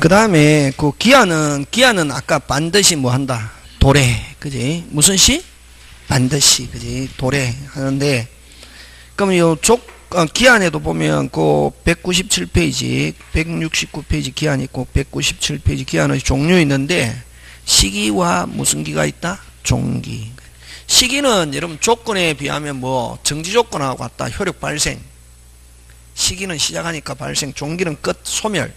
그 다음에 그 기한은 아까 반드시 뭐 한다? 도래. 그지? 무슨 시? 반드시. 그지? 도래 하는데, 그러면 요 기한에도 보면 그 197페이지, 169페이지 기한이 있고 197페이지 기한의 종류 있는데, 시기와 무슨 기가 있다? 종기. 시기는 여러분 조건에 비하면 뭐 정지 조건하고 같다. 효력 발생. 시기는 시작하니까 발생, 종기는 끝, 소멸.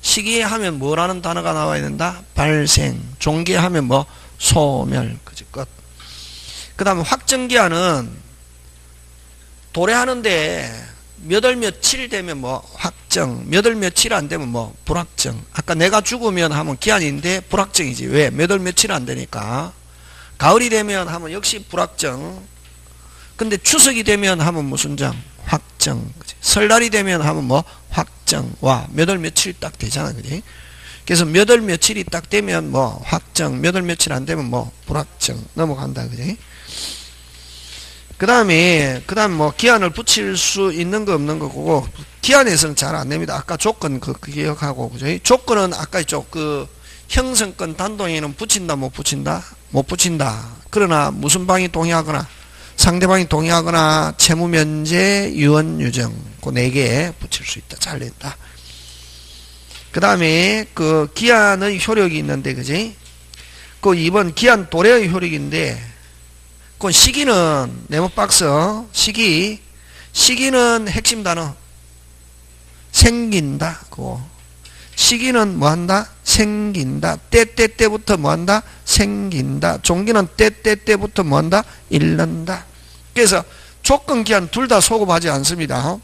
시기에 하면 뭐라는 단어가 나와야 된다? 발생. 종기에 하면 뭐? 소멸. 그지? 끝. 그 다음에 확정기한은 도래하는데 몇 월 며칠 되면 뭐 확정, 몇 월 며칠 안 되면 뭐 불확정. 아까 내가 죽으면 하면 기한인데 불확정이지. 왜? 몇 월 며칠 안 되니까. 가을이 되면 하면 역시 불확정. 근데 추석이 되면 하면 무슨 정? 확정. 그치? 설날이 되면 하면 뭐 확정. 와, 몇 월 며칠 딱 되잖아. 그지? 그래서 몇 월 며칠이 딱 되면 뭐 확정, 몇 월 며칠 안 되면 뭐 불확정 넘어간다. 그지? 그 다음에 뭐 기한을 붙일 수 있는 거 없는 거고, 기한에서는 잘 안 냅니다. 아까 조건 그 기억하고, 그죠? 조건은 아까 있죠. 그 형성권 단동에는 붙인다, 못 붙인다? 못 붙인다. 그러나 무슨 방이 동의하거나 상대방이 동의하거나 채무 면제, 유언, 유정 그 4개에 붙일 수 있다. 잘 냈다. 그 다음에 그 기한의 효력이 있는데, 그지? 그 2번 기한 도래의 효력인데, 그 시기는 네모박스 시기는 핵심 단어 생긴다. 그거 시기는 뭐한다? 생긴다. 때부터 뭐한다? 생긴다. 종기는 때부터 뭐한다? 잃는다. 그래서 조건 기한 둘 다 소급하지 않습니다.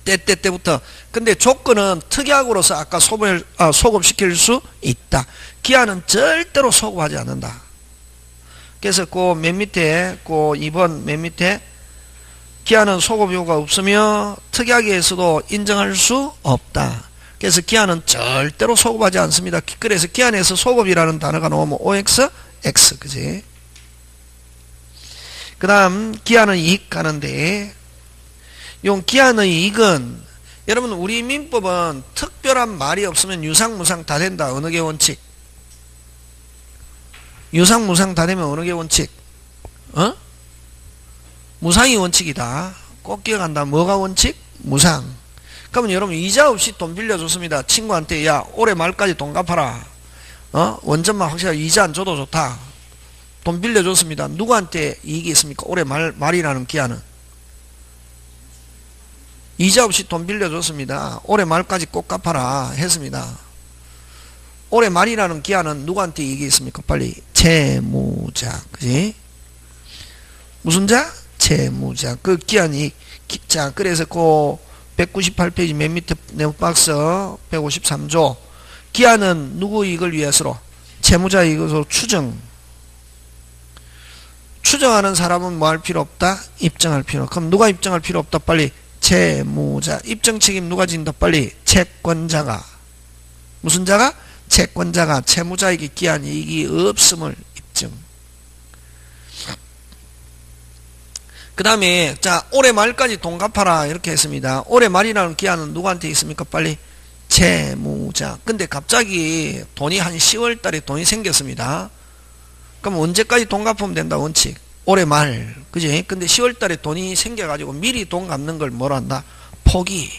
때부터. 근데 조건은 특약으로서 아까 소급시킬 수 있다. 기한은 절대로 소급하지 않는다. 그래서 그 맨 밑에 그 2번 맨 밑에 기한은 소급 요구가 없으며 특약에서도 인정할 수 없다. 그래서 기한은 절대로 소급하지 않습니다. 그래서 기한에서 소급이라는 단어가 나오면 OX, X, 그지? 그 다음 기한의 이익 가는데, 요 기한의 이익은 여러분 우리 민법은 특별한 말이 없으면 유상무상 다 된다. 어느 게 원칙? 유상무상 다 되면 어느 게 원칙? 무상이 원칙이다. 꼭 기억한다. 뭐가 원칙? 무상. 그러면 여러분 이자 없이 돈 빌려줬습니다. 친구한테 야 올해 말까지 돈 갚아라. 원전만 확실하게 이자 안 줘도 좋다. 돈 빌려줬습니다. 누구한테 이익이 있습니까? 올해 말이라는 기한은. 이자 없이 돈 빌려줬습니다. 올해 말까지 꼭 갚아라 했습니다. 올해 말이라는 기한은 누구한테 이익이 있습니까? 빨리. 채무자. 그지? 무슨 자? 채무자. 그 기한이. 자, 그래서 그 198페이지 맨 밑에 네모박스 153조. 기한은 누구 이익을 위해서로? 채무자 이익으로 추정하는 사람은 뭐 할 필요 없다? 입증할 필요. 그럼 누가 입증할 필요 없다? 빨리. 채무자. 입증 책임 누가 진다? 빨리. 채권자가. 무슨 자가? 채권자가 채무자에게 기한 이익이 없음을 입증. 그 다음에 자 올해 말까지 돈 갚아라 이렇게 했습니다. 올해 말이라는 기한은 누구한테 있습니까? 빨리. 채무자. 근데 갑자기 돈이 한 10월 달에 돈이 생겼습니다. 그럼 언제까지 돈 갚으면 된다? 원칙. 올해 말. 그지? 근데 10월 달에 돈이 생겨가지고 미리 돈 갚는 걸 뭐라 한다? 포기.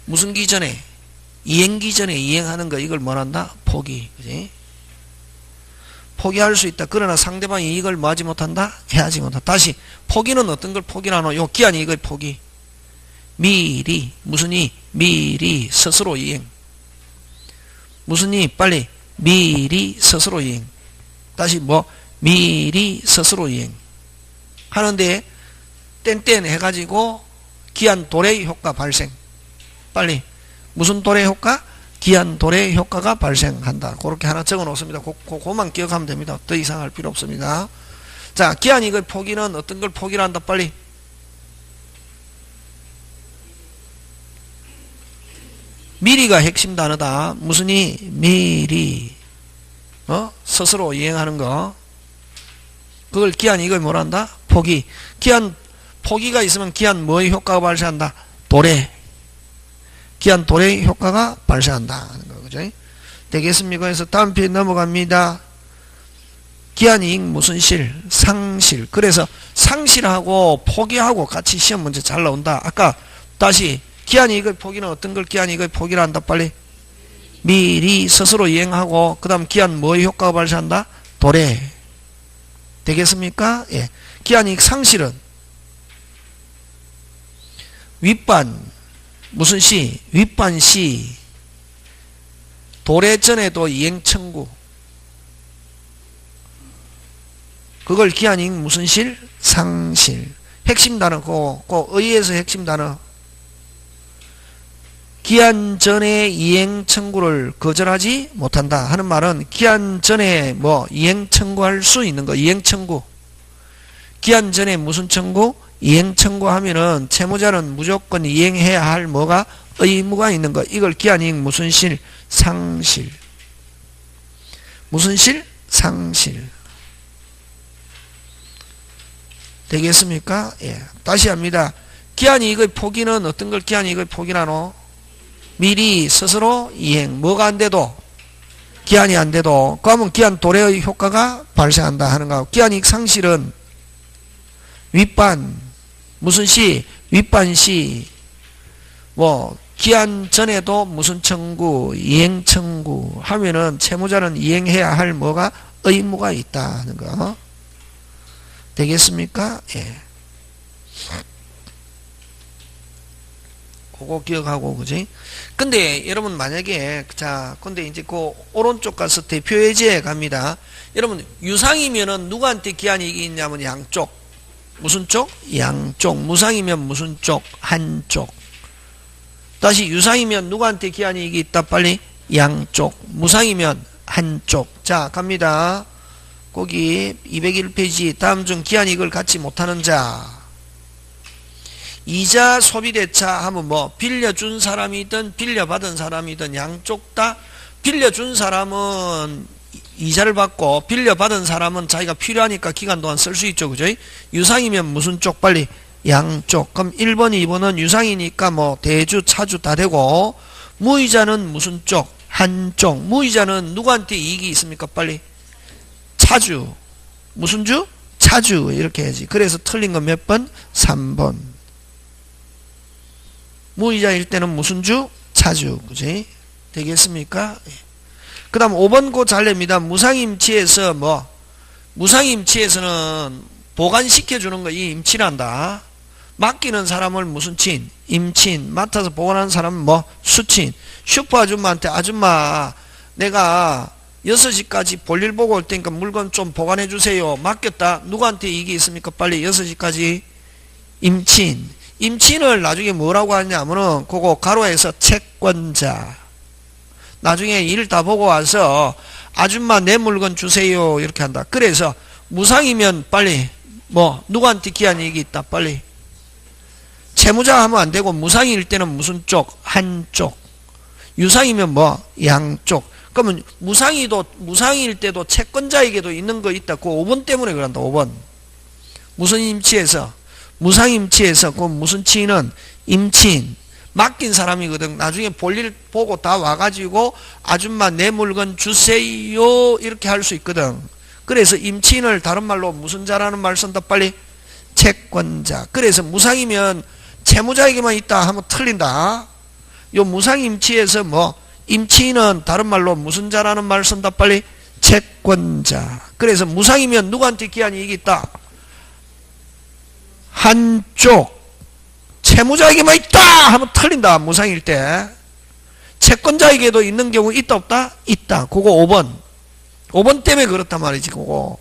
무슨 기전에? 이행기 전에 이행하는 거 이걸 뭐란다? 포기. 그지? 포기할 수 있다. 그러나 상대방이 이걸 뭐 하지 못한다? 해하지 못한다. 다시 포기는 어떤 걸 포기하노? 요 기한이 이걸 포기. 미리. 무슨 이? 미리 스스로 이행. 무슨 이? 빨리. 미리 스스로 이행. 다시 뭐? 미리 스스로 이행. 하는데 땡땡 해가지고 기한 도래 효과 발생. 빨리. 무슨 도래 효과? 기한 도래 효과가 발생한다. 그렇게 하나 적어 놓습니다. 그것만 기억하면 됩니다. 더 이상 할 필요 없습니다. 자, 기한 이걸 포기는 어떤 걸 포기를 한다? 빨리. 미리가 핵심 단어다. 무슨 이? 미리. 스스로 이행하는 거. 그걸 기한 이걸 뭐라 한다? 포기. 기한 포기가 있으면 기한 뭐의 효과가 발생한다? 도래. 기한 도래 효과가 발생한다 하는 거, 그죠? 되겠습니까? 그래서 다음 페이지 넘어갑니다. 기한이익 무슨 실? 상실. 그래서 상실하고 포기하고 같이 시험 문제 잘 나온다. 아까 다시 기한이익의 포기는 어떤 걸 기한이익의 포기를 한다? 빨리. 미리 스스로 이행하고 그 다음 기한 뭐의 효과가 발생한다? 도래. 되겠습니까? 예. 기한이익 상실은 윗반 무슨 시? 윗반 시. 도래 전에도 이행 청구. 그걸 기한이익 무슨 실? 상실. 핵심 단어 그 의에서 핵심 단어. 기한 전에 이행 청구를 거절하지 못한다 하는 말은 기한 전에 뭐 이행 청구할 수 있는 거. 이행 청구. 기한 전에 무슨 청구? 이행 청구하면은 채무자는 무조건 이행해야 할 뭐가 의무가 있는 거. 이걸 기한이익 무슨 실? 상실. 무슨 실? 상실. 되겠습니까? 예. 다시 합니다. 기한이익의 포기는 어떤 걸 기한이익의 포기라노? 미리 스스로 이행. 뭐가 안 돼도? 기한이 안 돼도. 그러면 기한 도래의 효과가 발생한다 하는 거. 기한이익 상실은 윗반 무슨 시? 윗반 시. 뭐 기한 전에도 무슨 청구? 이행 청구 하면은 채무자는 이행해야 할 뭐가 의무가 있다 하는 거. 되겠습니까? 예. 그거 기억하고, 그지? 근데 여러분 만약에 자, 근데 이제 그 오른쪽 가서 대표예제에 갑니다. 여러분 유상이면은 누구한테 기한이익이 있냐면 양쪽. 무슨 쪽? 양쪽. 무상이면 무슨 쪽? 한쪽. 다시 유상이면 누구한테 기한이익이 있다? 빨리. 양쪽. 무상이면 한쪽. 자, 갑니다. 거기 201페이지 다음 중 기한이익을 갖지 못하는 자. 이자 소비대차 하면 뭐 빌려준 사람이든 빌려받은 사람이든 양쪽 다. 빌려준 사람은 이자를 받고 빌려받은 사람은 자기가 필요하니까 기간 동안 쓸 수 있죠. 그죠? 유상이면 무슨 쪽? 빨리. 양쪽. 그럼 1번 2번은 유상이니까 뭐 대주 차주 다 되고, 무이자는 무슨 쪽? 한쪽. 무이자는 누구한테 이익이 있습니까? 빨리. 차주. 무슨 주? 차주. 이렇게 해야지. 그래서 틀린 건 몇 번? 3번. 무이자일 때는 무슨 주? 차주. 그지? 되겠습니까? 그 다음 5번 고 잘 냅니다. 무상임치에서 뭐? 무상임치에서는 보관시켜주는 거 이 임치란다. 맡기는 사람을 무슨 친? 임친. 맡아서 보관하는 사람은 뭐? 수친. 슈퍼 아줌마한테 아줌마 내가 6시까지 볼일 보고 올 테니까 물건 좀 보관해 주세요. 맡겼다. 누구한테 이익이 있습니까? 빨리 6시까지. 임친. 임친을 나중에 뭐라고 하냐면은 그거 가로에서 채권자. 나중에 일 다 보고 와서 아줌마 내 물건 주세요. 이렇게 한다. 그래서 무상이면 빨리 뭐 누구한테 기한이익이 있다. 빨리. 채무자 하면 안 되고 무상일 때는 무슨 쪽? 한쪽. 유상이면 뭐? 양쪽. 그러면 무상일 때도 채권자에게도 있는 거 있다. 그 5번 때문에 그런다. 5번. 무슨 임치에서? 무상임치에서 그 무슨 치는? 임치인. 맡긴 사람이거든. 나중에 볼일 보고 다 와가지고 아줌마 내 물건 주세요. 이렇게 할 수 있거든. 그래서 임치인을 다른 말로 무슨 자라는 말 쓴다. 빨리. 채권자. 그래서 무상이면 채무자에게만 있다 하면 틀린다. 요 무상임치에서 뭐 임치인은 다른 말로 무슨 자라는 말 쓴다. 빨리. 채권자. 그래서 무상이면 누구한테 기한이익이 있다? 한쪽. 채무자에게만 있다 하면 틀린다. 무상일 때. 채권자에게도 있는 경우 있다 없다? 있다. 그거 5번. 5번 때문에 그렇단 말이지. 그거.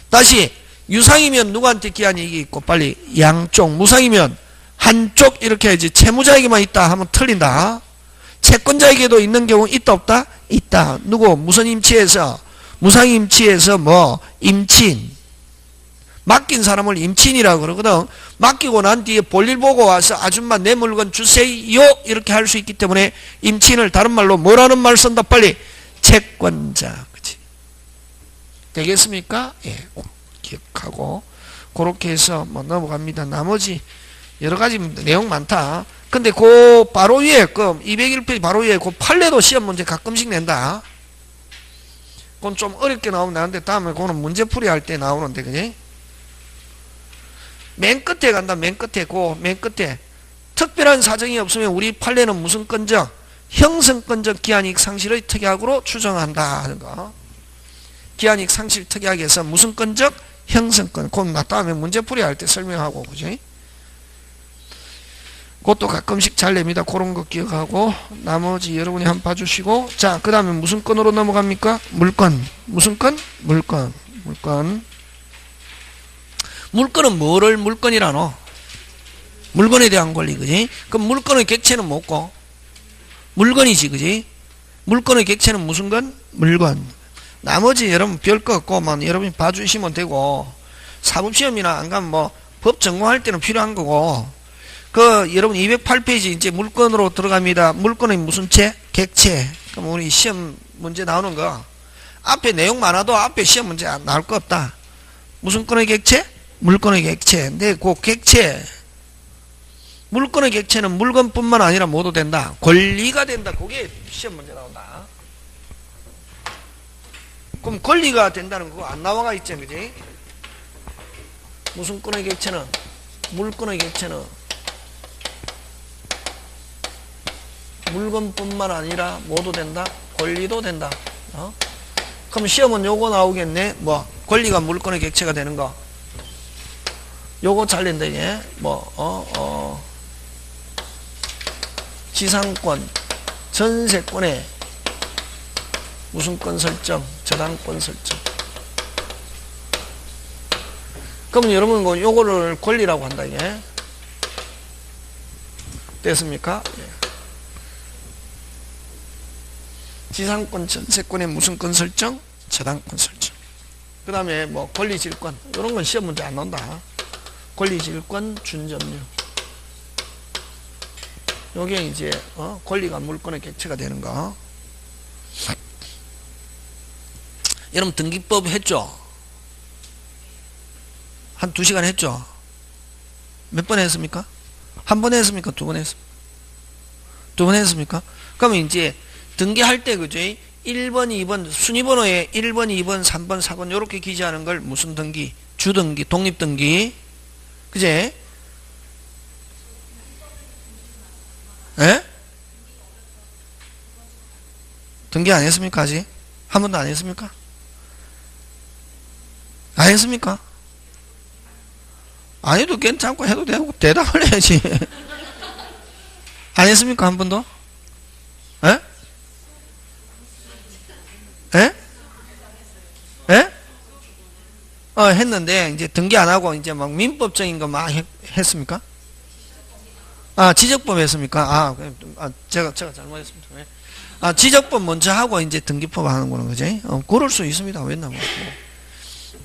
다시 유상이면 누구한테 기한이익이 있고 빨리. 양쪽. 무상이면 한쪽. 이렇게 해야지. 채무자에게만 있다 하면 틀린다. 채권자에게도 있는 경우 있다 없다? 있다. 누구? 무슨 임치에서? 무상임치에서 뭐? 임친. 맡긴 사람을 임친이라고 그러거든. 맡기고 난 뒤에 볼일 보고 와서 아줌마 내 물건 주세요. 이렇게 할 수 있기 때문에 임친을 다른 말로 뭐라는 말 쓴다. 빨리. 채권자. 그치? 되겠습니까? 예. 기억하고. 그렇게 해서 뭐 넘어갑니다. 나머지 여러 가지 내용 많다. 근데 그 바로 위에 그 201페이지 바로 위에 그 판례도 시험 문제 가끔씩 낸다. 그건 좀 어렵게 나오면 나는데 다음에 그거는 문제풀이 할 때 나오는데, 그지? 맨 끝에 간다. 맨 끝에 맨 끝에 특별한 사정이 없으면 우리 판례는 무슨 건적? 형성건적 기한이익 상실의 특약으로 추정한다 하는 거. 기한이익 상실 특약에서 무슨 건적? 형성건. 그건 나 다음에 문제풀이 할 때 설명하고, 그지? 그것도 가끔씩 잘 냅니다. 그런 거 기억하고 나머지 여러분이 한번 봐주시고, 자, 그 다음에 무슨 건으로 넘어갑니까? 물건. 무슨 건? 물건. 물건은 뭐를 물건이라노? 물건에 대한 권리, 그지? 그럼 물건의 객체는 뭐고? 물건이지, 그지? 물건의 객체는 무슨 건? 물건. 나머지 여러분 별 거 없고만 여러분이 봐주시면 되고, 사법시험이나 안 가면 뭐 법 전공할 때는 필요한 거고, 그 여러분 208페이지 이제 물건으로 들어갑니다. 물건의 무슨 체? 객체. 그럼 우리 시험 문제 나오는 거 앞에 내용 많아도 앞에 시험 문제 나올 거 없다. 무슨 건의 객체? 물건의 객체. 근데 그 객체, 물건의 객체는 물건뿐만 아니라 뭐도 된다. 권리가 된다. 그게 시험 문제 나온다. 그럼 권리가 된다는 거 안 나와가 있지, 그지? 무슨 건의 객체는? 물건의 객체는 물건뿐만 아니라 뭐도 된다? 권리도 된다. 그럼 시험은 요거 나오겠네. 뭐 권리가 물건의 객체가 되는 거. 요거 잘 낸다, 이게. 지상권, 전세권의 무슨 권 설정? 저당권 설정. 그럼 여러분 뭐 요거를 권리라고 한다, 이게. 됐습니까? 예. 지상권, 전세권의 무슨 권 설정? 저당권 설정. 그 다음에 뭐 권리질권, 이런 건 시험 문제 안 나온다. 권리질권, 준점유. 요게 이제 권리가 물건의 객체가 되는 거. 여러분 등기법 했죠? 한 2시간 했죠? 몇 번 했습니까? 한 번 했습니까? 2번 했습니까? 2번 했습니까? 그러면 이제 등기할 때, 그죠? 1번, 2번, 순위번호에 1번, 2번, 3번, 4번, 요렇게 기재하는 걸 무슨 등기? 주등기, 독립등기. 그제? 예? 등기 안 했습니까? 아직? 한 번도 안 했습니까? 안 했습니까? 안 해도 괜찮고 해도 되고 대답을 해야지. 안 했습니까? 한 번도? 예? 예? 예? 했는데 이제 등기 안 하고 이제 막 민법적인 거 막 했습니까? 지적법 했습니까? 제가 잘못했습니다. 지적법 먼저 하고 이제 등기법 하는구나, 그지? 그럴 수 있습니다. 왜냐, 뭐.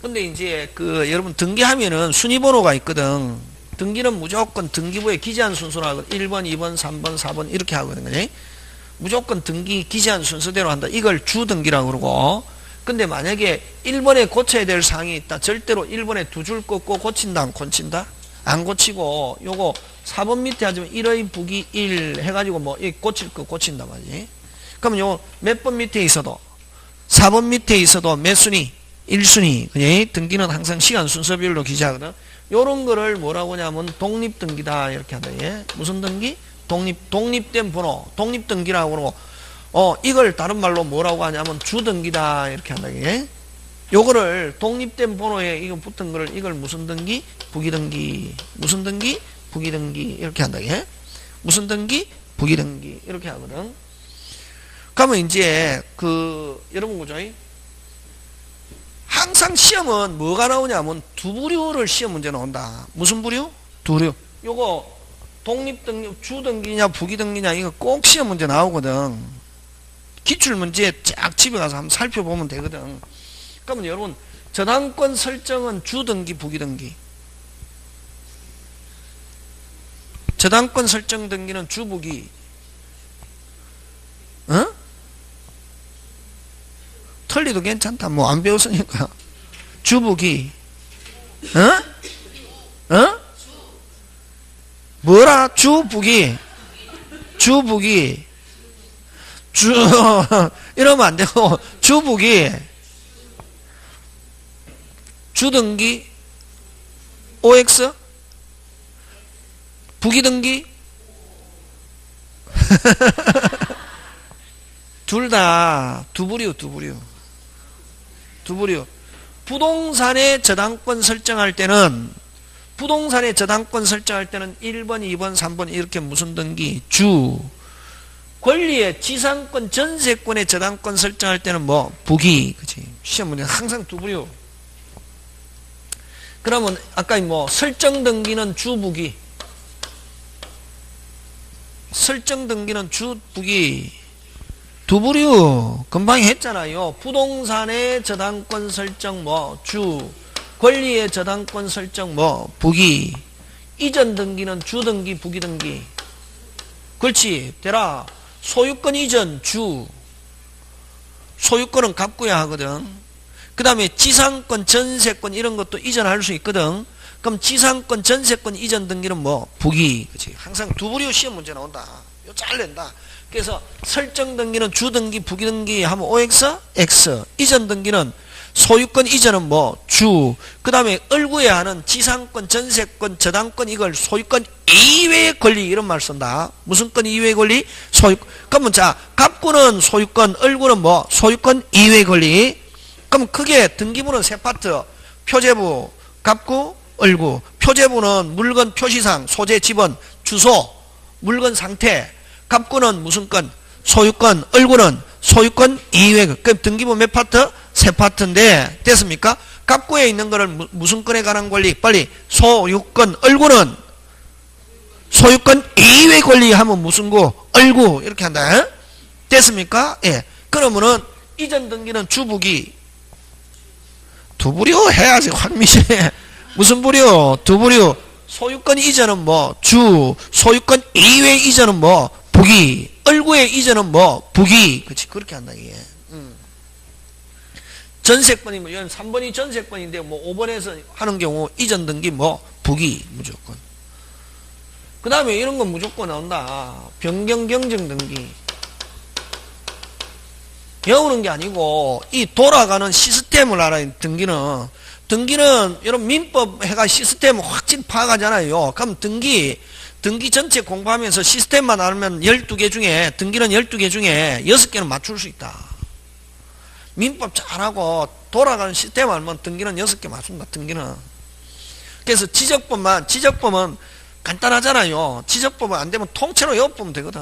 근데 이제 여러분 등기하면은 순위번호가 있거든. 등기는 무조건 등기부에 기재한 순서로 하거든. 1번, 2번, 3번, 4번 이렇게 하거든, 그지? 무조건 등기 기재한 순서대로 한다. 이걸 주등기라고 그러고. 근데 만약에 1번에 고쳐야 될 사항이 있다. 절대로 1번에 2줄 꺾고 고친다, 안 고친다? 안 고치고, 요거 4번 밑에 하자면 1의 부기 1 해가지고 뭐, 고칠 거 고친다, 말이지. 그러면 요 몇 번 밑에 있어도, 4번 밑에 있어도 몇 순위? 1순위. 그지? 등기는 항상 시간 순서별로 기재하거든. 요런 거를 뭐라고 하냐면 독립등기다. 이렇게 한다. 예? 무슨 등기? 독립된 번호. 독립등기라고 그러고, 이걸 다른 말로 뭐라고 하냐면 주등기다. 이렇게 한다. 예? 요거를 독립된 번호에 이거 붙은 거를 이걸 무슨 등기? 부기등기. 무슨 등기? 부기등기. 이렇게 한다. 예? 무슨 등기? 부기등기. 이렇게 하거든. 그러면 이제 여러분 그죠? 항상 시험은 뭐가 나오냐면 두 부류를 시험 문제 나온다. 무슨 부류? 두 부류. 요거 독립등기, 주등기냐 부기등기냐 이거 꼭 시험 문제 나오거든. 기출문제 쫙 집에 가서 한번 살펴보면 되거든. 그러면 여러분 저당권 설정은 주등기 부기등기. 저당권 설정 등기는 주부기. 틀리도 괜찮다. 뭐 안 배웠으니까. 주부기. 뭐라? 주북이. 이러면 안 되고, 주북이. 주등기. OX. 북이등기. 둘 다 두부류. 부동산의 저당권 설정할 때는 1번, 2번, 3번 이렇게 무슨 등기? 주. 권리의 지상권, 전세권의 저당권 설정할 때는 뭐? 부기. 그치? 시험 문제는 항상 두부류. 그러면 아까 뭐 설정 등기는 주부기. 설정 등기는 주부기. 두부류. 금방 했잖아요. 부동산의 저당권 설정 뭐? 주. 권리의 저당권 설정 뭐? 부기. 이전 등기는 주등기, 부기등기. 그렇지. 되라. 소유권 이전 주. 소유권은 갚고야 하거든. 그 다음에 지상권, 전세권 이런 것도 이전할 수 있거든. 그럼 지상권, 전세권 이전 등기는 뭐? 부기. 그치? 항상 두부류 시험 문제 나온다. 이거 잘 낸다. 그래서 설정 등기는 주등기, 부기등기 하면 OX, X. 이전 등기는 소유권 이전은 뭐? 주. 그 다음에 을구에 하는 지상권, 전세권, 저당권 이걸 소유권 이외의 권리 이런 말 쓴다. 무슨 권 이외의 권리? 소유권. 그러면 자, 갑구는 소유권, 을구는 뭐? 소유권 이외의 권리. 그럼 크게 등기부는 세 파트. 표제부, 갑구, 을구. 표제부는 물건 표시상, 소재 지번, 주소, 물건 상태. 갑구는 무슨 건? 소유권, 을구는 소유권 이외. 그럼 등기부 몇 파트? 세 파트인데 됐습니까? 갑구에 있는 거를 무슨 건에 관한 권리? 빨리. 소유권, 을구는 소유권 이외 권리 하면 무슨 구? 을구. 이렇게 한다. 됐습니까? 예. 그러면은 이전 등기는 주부기. 두부류 해야지 확미시해. 무슨 부류? 두부류. 소유권 이전은 뭐? 주. 소유권 이외 이전은 뭐? 부기. 을구의 이전은 뭐? 부기. 그렇지. 그렇게 한다 이게. 전세권이면 이건 3번이 전세권인데 뭐 5번에서 하는 경우 이전 등기 뭐? 부기 무조건. 그 다음에 이런 건 무조건 나온다. 변경 경정 등기. 배우는 게 아니고 이 돌아가는 시스템을 알아야 등기는 여러분 민법 해가 시스템을 확실히 파악하잖아요. 그럼 등기 전체 공부하면서 시스템만 알면 12개 중에 등기는 12개 중에 6개는 맞출 수 있다. 민법 잘하고 돌아가는 시스템 알면 등기는 6개 맞춘다. 등기는. 그래서 지적법은 간단하잖아요. 지적법은 안 되면 통째로 외워보면 되거든.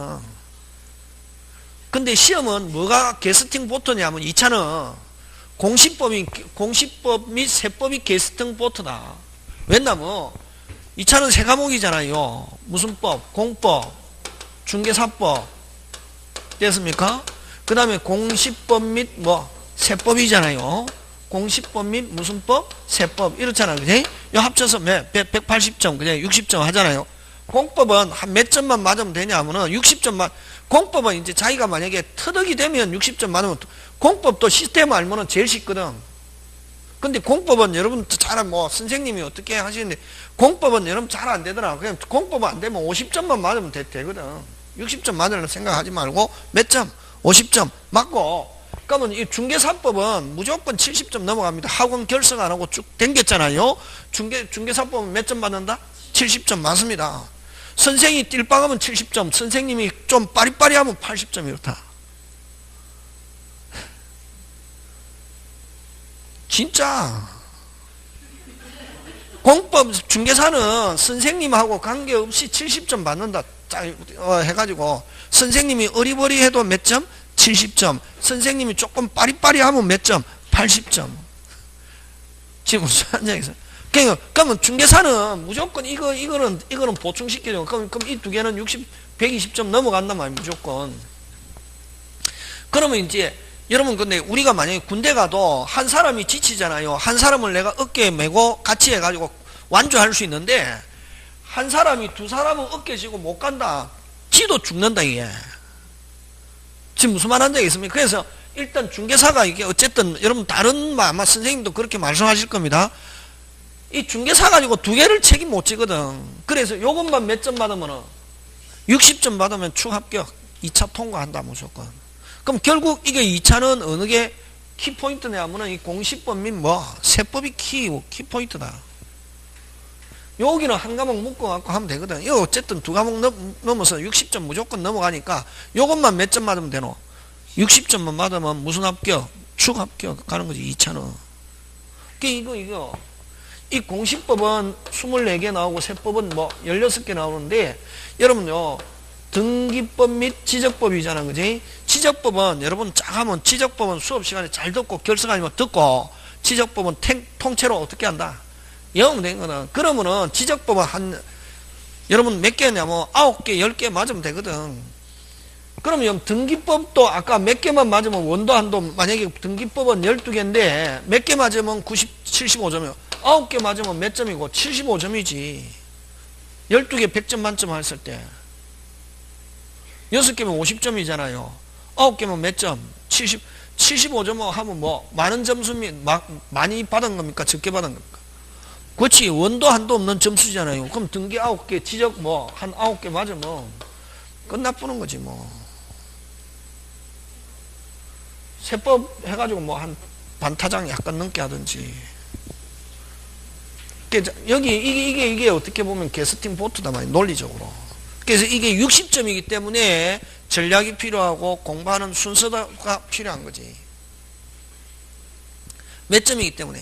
근데 시험은 뭐가 게스팅 보트냐면 2차는 공시법 및 세법이 게스팅 보트다. 왜냐면 2차는 세 과목이잖아요. 무슨 법? 공법, 중개사법. 됐습니까? 그 다음에 공시법 및 뭐 세법이잖아요. 공시법 및 무슨 법? 세법. 이렇잖아요. 그지? 이 합쳐서 180점, 그냥 60점 하잖아요. 공법은 한 몇 점만 맞으면 되냐 하면은 60점만. 공법은 이제 자기가 만약에 터득이 되면 60점 맞으면 공법도 시스템 알면은 제일 쉽거든. 근데 공법은 여러분 잘 뭐 선생님이 어떻게 하시는데 공법은 여러분 잘 안 되더라. 그냥 공법은 안 되면 50점만 맞으면 되거든. 60점 맞으려는 생각하지 말고 몇 점? 50점 맞고. 그러면 이 중개사법은 무조건 70점 넘어갑니다. 학원 결석 안 하고 쭉 댕겼잖아요. 중개사법은 몇 점 받는다? 70점 맞습니다. 선생이 띨빵하면 70점, 선생님이 좀 빠리빠리하면 80점 이렇다. 진짜. 공법 중개사는 선생님하고 관계없이 70점 받는다. 해가지고 선생님이 어리버리해도 몇 점? 70점. 선생님이 조금 빠리빠리하면 몇 점? 80점. 지금 무슨 한장에서 그러면 중개사는 무조건 이거는 보충시켜줘. 그럼 이 두 개는 120점 넘어간단 말이야, 무조건. 그러면 이제, 여러분, 근데 우리가 만약에 군대 가도 한 사람이 지치잖아요. 한 사람을 내가 어깨에 메고 같이 해가지고 완주할 수 있는데, 한 사람이 두 사람은 어깨 쥐고 못 간다. 지도 죽는다, 이게. 지금 무슨 말 한지 알겠습니까? 그래서 일단 중개사가 이게 어쨌든 여러분 다른 아마 선생님도 그렇게 말씀하실 겁니다. 이 중개사 가지고 두 개를 책임 못 지거든. 그래서 요것만 몇 점 받으면 60점 받으면 충합격 2차 통과한다 무조건. 그럼 결국 이게 2차는 어느 게 키포인트냐 하면은 이 공시법 및 뭐 세법이 키포인트다. 여기는 한 과목 묶어갖고 하면 되거든. 이거 어쨌든 두 과목 넘어서 60점 무조건 넘어가니까 요것만 몇 점 받으면 되노? 60점만 받으면 무슨 합격? 축합격 가는 거지 2차는. 이거 이 공시법은 24개 나오고 세법은 뭐 16개 나오는데 여러분요 등기법 및 지적법이잖아 그지? 지적법은 여러분 쫙 하면 지적법은 수업 시간에 잘 듣고 결석 아니면 듣고 지적법은 통째로 어떻게 한다? 영으면 된 거는. 그러면은 지적법은 여러분 몇 개냐면 9개 10개 맞으면 되거든. 그러면 등기법도 아까 몇 개만 맞으면 원도 한도 만약에 등기법은 12개인데 몇 개 맞으면 75점이요 9개 맞으면 몇 점이고 75점이지 12개 100점 만점 했을 때 6개면 50점이잖아요 9개면 몇 점? 75점 하면 뭐 많은 점수 많이 받은 겁니까? 적게 받은 겁니까? 그렇지 원도 한도 없는 점수잖아요. 그럼 등기 9개 지적 뭐 한 9개 맞으면 끝나쁘는 거지 뭐. 세법 해가지고 뭐 한 반타장 약간 넘게 하든지. 여기 이게 어떻게 보면 게스팅 보트다 말이야 논리적으로. 그래서 이게 60점이기 때문에 전략이 필요하고 공부하는 순서가 필요한 거지. 몇 점이기 때문에.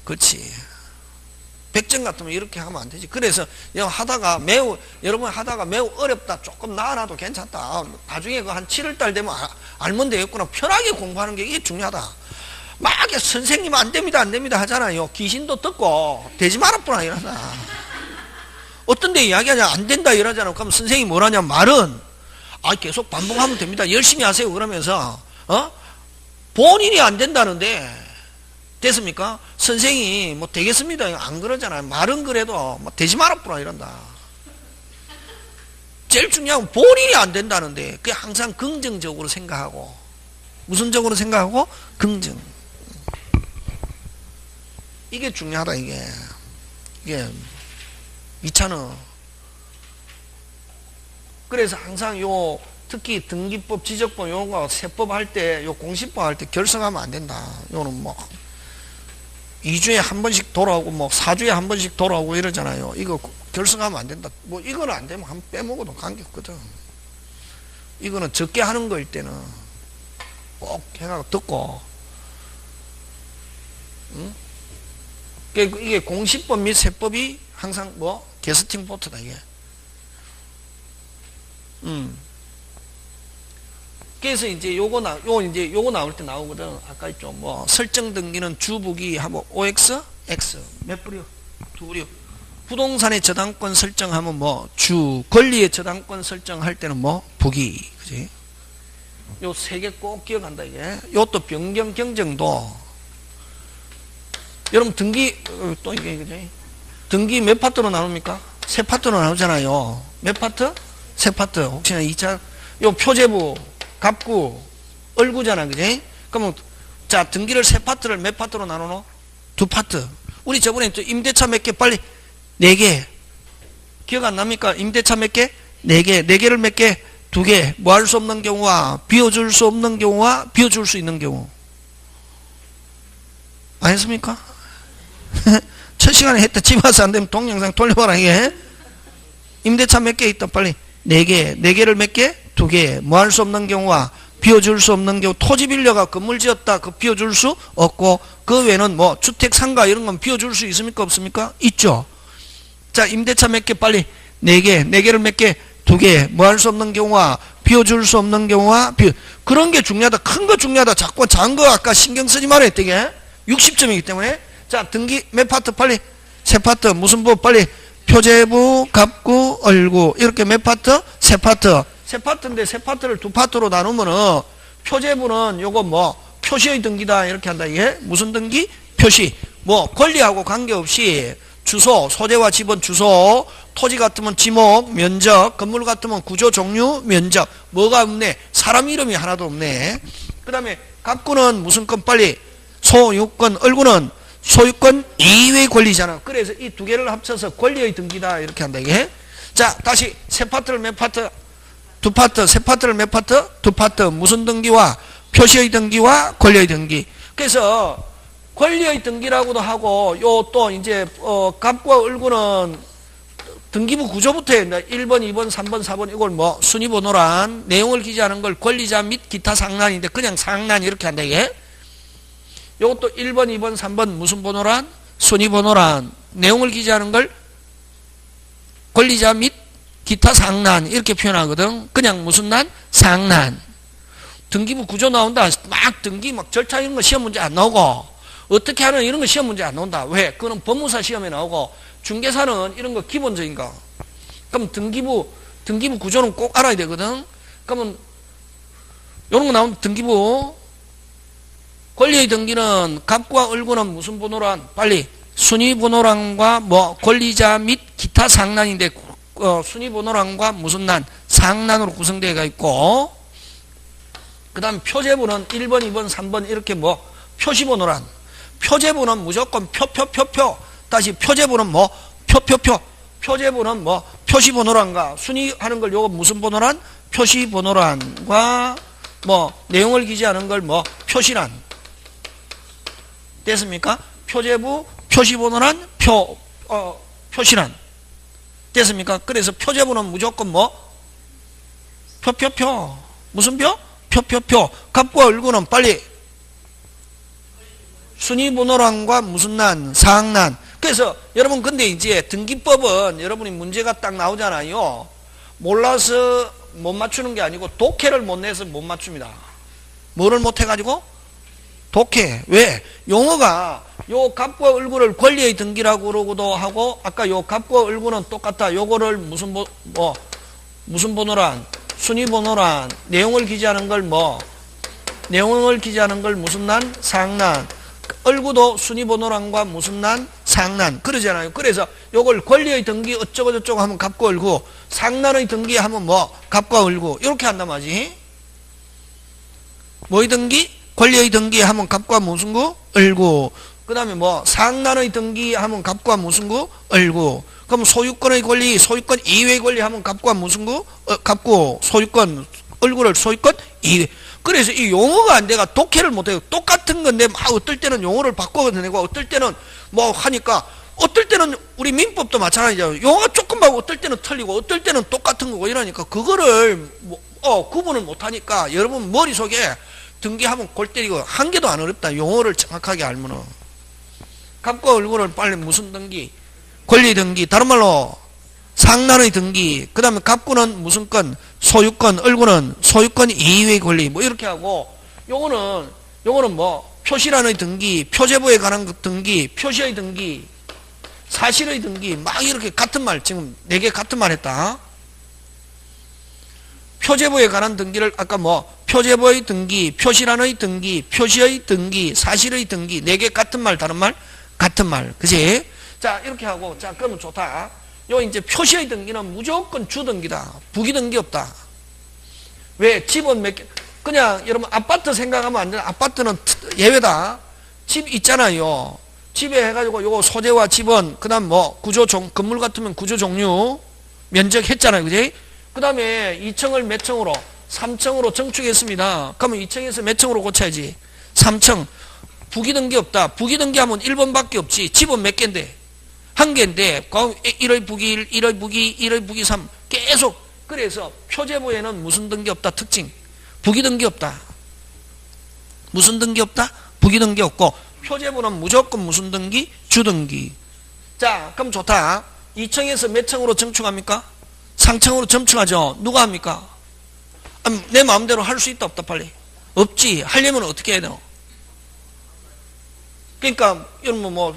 그렇지. 100점 같으면 이렇게 하면 안 되지. 그래서 여러분 하다가 매우 어렵다. 조금 나아놔도 괜찮다. 나중에 그 한 7월달 되면 알면 되겠구나. 편하게 공부하는 게 이게 중요하다. 막 선생님 안 됩니다 하잖아요. 귀신도 듣고 되지 말았구나 이러나. 어떤 데 이야기하냐 안 된다 이러잖아. 그럼 선생님이 뭐라냐 말은 계속 반복하면 됩니다. 열심히 하세요 그러면서 본인이 안 된다는데 됐습니까? 선생이 뭐 되겠습니다 안 그러잖아요. 말은 그래도 뭐 되지 말았구나 이런다. 제일 중요한 건 본인이 안 된다는데 그게 항상 긍정적으로 생각하고 무슨 적으로 생각하고 긍정. 이게 중요하다 이게 2차는. 그래서 항상 특히 등기법, 지적법 요런 거 세법 할 때 공시법 할 때 결석하면 안 된다. 요는 뭐 2주에 한 번씩 돌아오고 뭐 4주에 한 번씩 돌아오고 이러잖아요. 이거 결석하면 안 된다. 뭐 이거는 안 되면 한번 빼먹어도 관계없거든. 이거는 적게 하는 거일 때는 꼭 해가 듣고 응? 이게 공시법 및 세법이 항상 뭐 게스팅 포트다 이게. 그래서 이제 요거 나올 때 나오거든. 아까 있죠. 뭐 설정 등기는 주부기 하고 OX, X 몇 불이요? 2불이요. 부동산의 저당권 설정하면 뭐 주, 권리의 저당권 설정할 때는 뭐 부기, 그지? 요 세 개 꼭 기억한다 이게. 요것도 변경 경정도. 여러분 등기 또 이게 그지? 등기 몇 파트로 나눕니까? 세 파트로 나오잖아요. 몇 파트? 세 파트. 혹시나 2차 요 표제부 갑구, 얼구잖아, 그지? 그러면, 자, 등기를 세 파트를 몇 파트로 나누노? 2파트. 우리 저번에 또 임대차 몇 개 빨리, 4개. 기억 안 납니까? 임대차 몇 개? 4개. 4개를 몇 개? 2개. 뭐 할 수 없는 경우와, 비워줄 수 없는 경우와, 비워줄 수 있는 경우. 안 했습니까? 첫 시간에 했다. 집 와서 안 되면 동영상 돌려봐라, 이게. 임대차 몇 개 있다, 빨리. 4개. 4개를 몇 개? 2개. 뭐 할 수 없는 경우와 비워줄 수 없는 경우. 토지 빌려가 건물 지었다. 그 비워줄 수 없고 그 외에는 뭐 주택 상가 이런 건 비워줄 수 있습니까? 없습니까? 있죠. 자 임대차 몇 개 빨리 4개. 4개를 몇 개? 2개. 뭐 할 수 없는 경우와 비워줄 수 없는 경우와 그런 게 중요하다. 큰 거 중요하다. 자꾸 작은 거 아까 신경 쓰지 말아야 되게. 60점이기 때문에. 자 등기 몇 파트 빨리 3파트. 무슨 부 빨리 표제부, 갑구, 얼구 이렇게 몇 파트? 3파트. 3파트인데 3파트를 2파트로 나누면은 표제부는 요거 뭐 표시의 등기다 이렇게 한다. 이게 무슨 등기? 표시. 뭐 권리하고 관계없이 주소, 소재와 지번 주소, 토지 같으면 지목, 면적, 건물 같으면 구조, 종류, 면적. 뭐가 없네? 사람 이름이 하나도 없네. 그 다음에 갑구는 무슨 건 빨리 소유권, 얼구는 소유권 이외의 권리잖아. 그래서 이 두 개를 합쳐서 권리의 등기다 이렇게 한다 이게. 자, 다시 세 파트를 몇 파트? 두 파트. 세 파트를 몇 파트? 두 파트. 무슨 등기와 표시의 등기와 권리의 등기. 그래서 권리의 등기라고도 하고 요 또 이제 갑과 을구는 등기부 구조부터 해야 된다. 1번, 2번, 3번, 4번 이걸 뭐 순위번호란 내용을 기재하는 걸 권리자 및 기타 상란인데 그냥 상란 이렇게 한다 이게. 요것도 1번, 2번, 3번 무슨 번호란? 순위번호란 내용을 기재하는 걸 권리자 및 기타 상란 이렇게 표현하거든. 그냥 무슨 난? 상란. 등기부 구조 나온다. 막 등기 막 절차 이런 거 시험 문제 안 나오고 어떻게 하는 이런 거 시험 문제 안 나온다. 왜? 그거는 법무사 시험에 나오고 중개사는 이런 거 기본적인 거. 그럼 등기부 구조는 꼭 알아야 되거든. 그러면 이런 거 나오면 등기부 권리의 등기는 갑과 을구는 무슨 번호란? 빨리 순위번호란과 뭐 권리자 및 기타 상란인데 순위번호란과 무슨 난? 상란으로 구성되어 있고 그 다음 표제부는 1번, 2번, 3번 이렇게 뭐 표시번호란 표제부는 무조건 표표 다시 표제부는 뭐 표제부는 뭐 표시번호란과 순위하는 걸 요거 무슨 번호란? 표시번호란과 뭐 내용을 기재하는 걸 뭐 표시란 됐습니까? 표제부 표시번호란 표시란 됐습니까? 그래서 표제부는 무조건 뭐 표 무슨 표? 표 갑과 을구는 빨리 순위번호란과 무슨 난? 상난. 그래서 여러분 근데 이제 등기법은 여러분이 문제가 딱 나오잖아요. 몰라서 못 맞추는 게 아니고 독해를 못 내서 못 맞춥니다. 뭐를 못 해가지고? 독해. 왜? 용어가 요 갑과 을구를 권리의 등기라고 그러고도 하고 아까 요 갑과 을구는 똑같아. 요거를 무슨 무슨 번호란? 순위번호란 내용을 기재하는 걸 뭐? 내용을 기재하는 걸 무슨 난? 상난. 을구도 순위번호란과 무슨 난? 상난. 그러잖아요. 그래서 요걸 권리의 등기 어쩌고 저쩌고 하면 갑과 을구, 상난의 등기 하면 뭐? 갑과 을구. 이렇게 한단 말이지. 뭐의 등기? 권리의 등기 하면 갑과 무슨 구? 을구. 그 다음에 뭐? 상난의 등기 하면 갑과 무슨 구? 을구. 그럼 소유권의 권리, 소유권 이외의 권리 하면 갑과 무슨 구? 갑구, 소유권, 을구를 소유권 이외. 그래서 이 용어가 내가 독해를 못해요. 똑같은 건데 막 어떨 때는 용어를 바꿔내고 어떨 때는 뭐 하니까 어떨 때는 우리 민법도 마찬가지죠. 용어가 조금 바고 어떨 때는 틀리고 어떨 때는 똑같은 거고 이러니까 그거를 구분을 못하니까 여러분 머릿속에 등기하면 골 때리고 한 개도 안 어렵다. 용어를 정확하게 알면은. 갑과 을구를 빨리 무슨 등기? 권리 등기. 다른 말로 상난의 등기. 그 다음에 갑구는 무슨 건? 소유권. 을구는 소유권 이외의 권리. 뭐 이렇게 하고 요거는 뭐 표시란의 등기, 표제부에 관한 등기, 표시의 등기, 사실의 등기. 막 이렇게 같은 말 지금 4개 같은 말 했다. 표제부에 관한 등기를 아까 뭐 표제부의 등기, 표시란의 등기, 표시의 등기, 사실의 등기 4개 같은 말 다른 말? 같은 말. 그치? 자 이렇게 하고 자 그러면 좋다. 요 이제 표시의 등기는 무조건 주등기다. 부기등기 없다. 왜? 집은 몇 개? 그냥 여러분 아파트 생각하면 안 돼. 아파트는 예외다. 집 있잖아요. 집에 해가지고 요거 소재와 집은 그다음 뭐 구조 건물 같으면 구조 종류 면적 했잖아요. 그지? 그 다음에 2층을 몇 층으로? 3층으로 정축했습니다. 그러면 2층에서 몇 층으로 고쳐야지? 3층. 부기등기 없다. 부기등기 하면 1번밖에 없지. 집은 몇 개인데? 한 개인데 1의 부기 1, 1의 부기 1의 부기 3 계속. 그래서 표제부에는 무슨 등기 없다? 특징. 부기등기 없다. 무슨 등기 없다? 부기등기 없고 표제부는 무조건 무슨 등기? 주등기. 자 그럼 좋다. 2층에서 몇 층으로 정축합니까? 상층으로 점축하죠. 누가 합니까? 내 마음대로 할 수 있다 없다 빨리? 없지. 하려면 어떻게 해야 돼요? 그러니까 여러분 뭐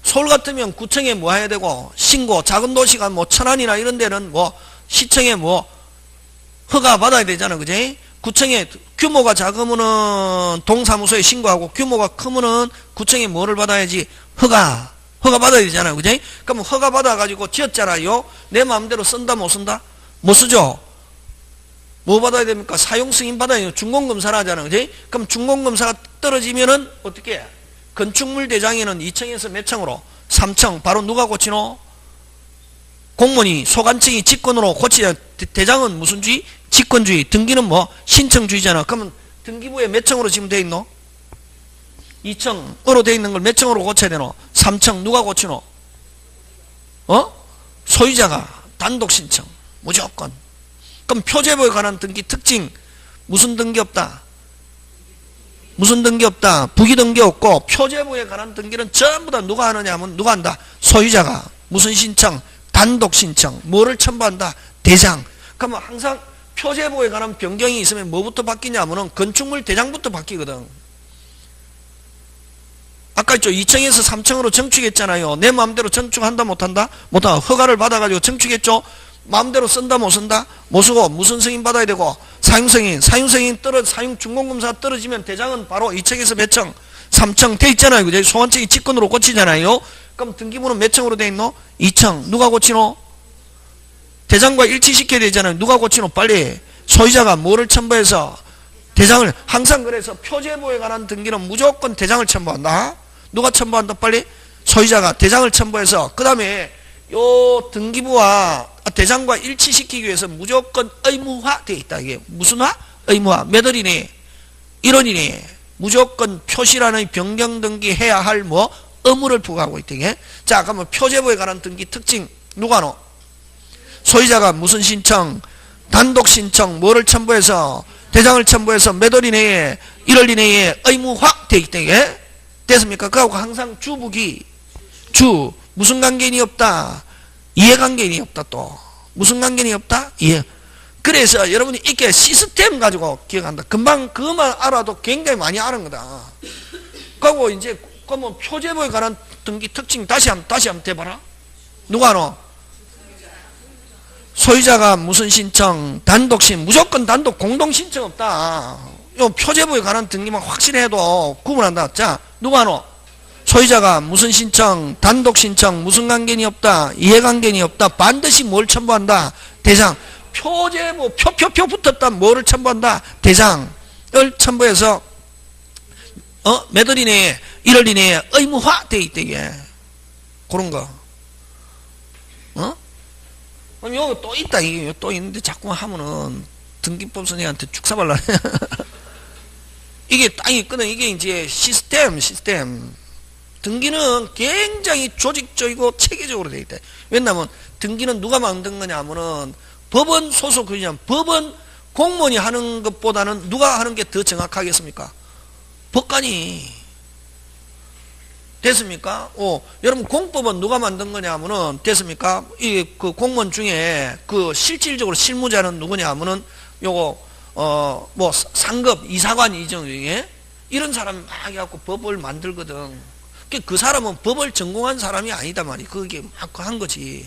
서울 같으면 구청에 뭐 해야 되고 신고 작은 도시가 뭐 천안이나 이런 데는 뭐 시청에 뭐 허가 받아야 되잖아. 그지? 구청에 규모가 작으면은 동사무소에 신고하고 규모가 크면은 구청에 뭐를 받아야지? 허가 받아야 되잖아. 그지? 그럼 허가 받아가지고 지었잖아요. 내 마음대로 쓴다 못 쓴다? 못 쓰죠? 뭐 받아야 됩니까? 사용 승인 받아야 돼요. 준공검사를 하잖아. 그지? 그럼 준공검사가 떨어지면은 어떻게 해? 건축물 대장에는 2층에서 몇 층으로? 3층. 바로 누가 고치노? 공무원이, 소관청이 직권으로 고치자. 대장은 무슨 주의? 직권주의. 등기는 뭐? 신청주의잖아. 그러면 등기부에 몇 층으로 지금 돼 있노? 2층으로 돼 있는 걸 몇 층으로 고쳐야 되노? 3층. 누가 고치노? 소유자가 단독 신청. 무조건. 그럼 표제보에 관한 등기 특징. 무슨 등기 없다? 무슨 등기 없다? 부기 등기 없고, 표제보에 관한 등기는 전부 다 누가 하느냐 하면 누가 한다? 소유자가. 무슨 신청? 단독 신청. 뭐를 첨부한다? 대장. 그러면 항상 표제보에 관한 변경이 있으면 뭐부터 바뀌냐 하면 건축물 대장부터 바뀌거든. 아까 있죠. 2층에서 3층으로 정축했잖아요. 내 마음대로 정축한다 못한다? 못한다. 허가를 받아가지고 정축했죠. 마음대로 쓴다 못 쓴다? 못 쓰고 무슨 승인 받아야 되고? 사용승인. 사용승인 사용 준공검사 떨어지면 대장은 바로 2층에서 몇 층? 3층 돼 있잖아요. 그죠? 소관청이 직권으로 고치잖아요. 그럼 등기부는 몇 층으로 돼 있노? 2층. 누가 고치노? 대장과 일치시켜야 되잖아요. 누가 고치노? 빨리. 소유자가 뭐를 첨부해서? 대장을. 항상 그래서 표제보에 관한 등기는 무조건 대장을 첨부한다. 누가 첨부한다? 빨리. 소유자가 대장을 첨부해서 그 다음에 요 등기부와 대장과 일치시키기 위해서 무조건 의무화 되어 있다. 이게 무슨 화? 의무화. 몇 월이니? 1월이니? 무조건 표시란의 변경 등기 해야 할 뭐? 의무를 부과하고 있다. 이게. 자, 그러면 표제보에 관한 등기 특징 누가 노? 소유자가 무슨 신청? 단독 신청. 뭐를 첨부해서? 대장을 첨부해서 몇 월 이내에? 1월 이내에 의무화 되어 있다. 이게. 됐습니까? 그하고 항상 주부기. 주. 무슨 관계인이 없다? 이해관계인이 없다. 또 무슨 관계인이 없다? 이해. 그래서 여러분이 이렇게 시스템 가지고 기억한다. 금방 그것만 알아도 굉장히 많이 아는 거다. 그리고 이제 그러면 표제보에 관한 등기 특징 다시 한번 대봐라. 누가 알아? 소유자가 무슨 신청? 단독 신. 무조건 단독 공동 신청 없다. 요 표제보에 관한 등기만 확실히 해도 구분한다. 자, 누가 알아? 소유자가 무슨 신청? 단독 신청. 무슨 관계인이 없다? 이해관계인이 없다. 반드시 뭘 첨부한다? 대장. 표제보 표 붙었다. 뭐를 첨부한다? 대장을 첨부해서 몇 월 이내에? 1월 이내에 의무화 돼 있대. 이게 그런 거. 그럼 요거 또 있다. 이게 또 있는데 자꾸 하면은 등기법 선생님한테 죽사발라. 이게 딱 있거든. 이게 이제 시스템. 등기는 굉장히 조직적이고 체계적으로 되어 있다. 왜냐하면 등기는 누가 만든 거냐 하면은 법원 소속이냐, 법원 공무원이 하는 것보다는 누가 하는 게 더 정확하겠습니까? 법관이. 됐습니까? 여러분 공법은 누가 만든 거냐 하면은 됐습니까? 이 그 공무원 중에 그 실질적으로 실무자는 누구냐 하면은 요거 뭐 상급 이사관 이정 중에 이런 사람이 막 해갖고 법을 만들거든. 그 사람은 법을 전공한 사람이 아니다 말이. 그게 막 한 거지.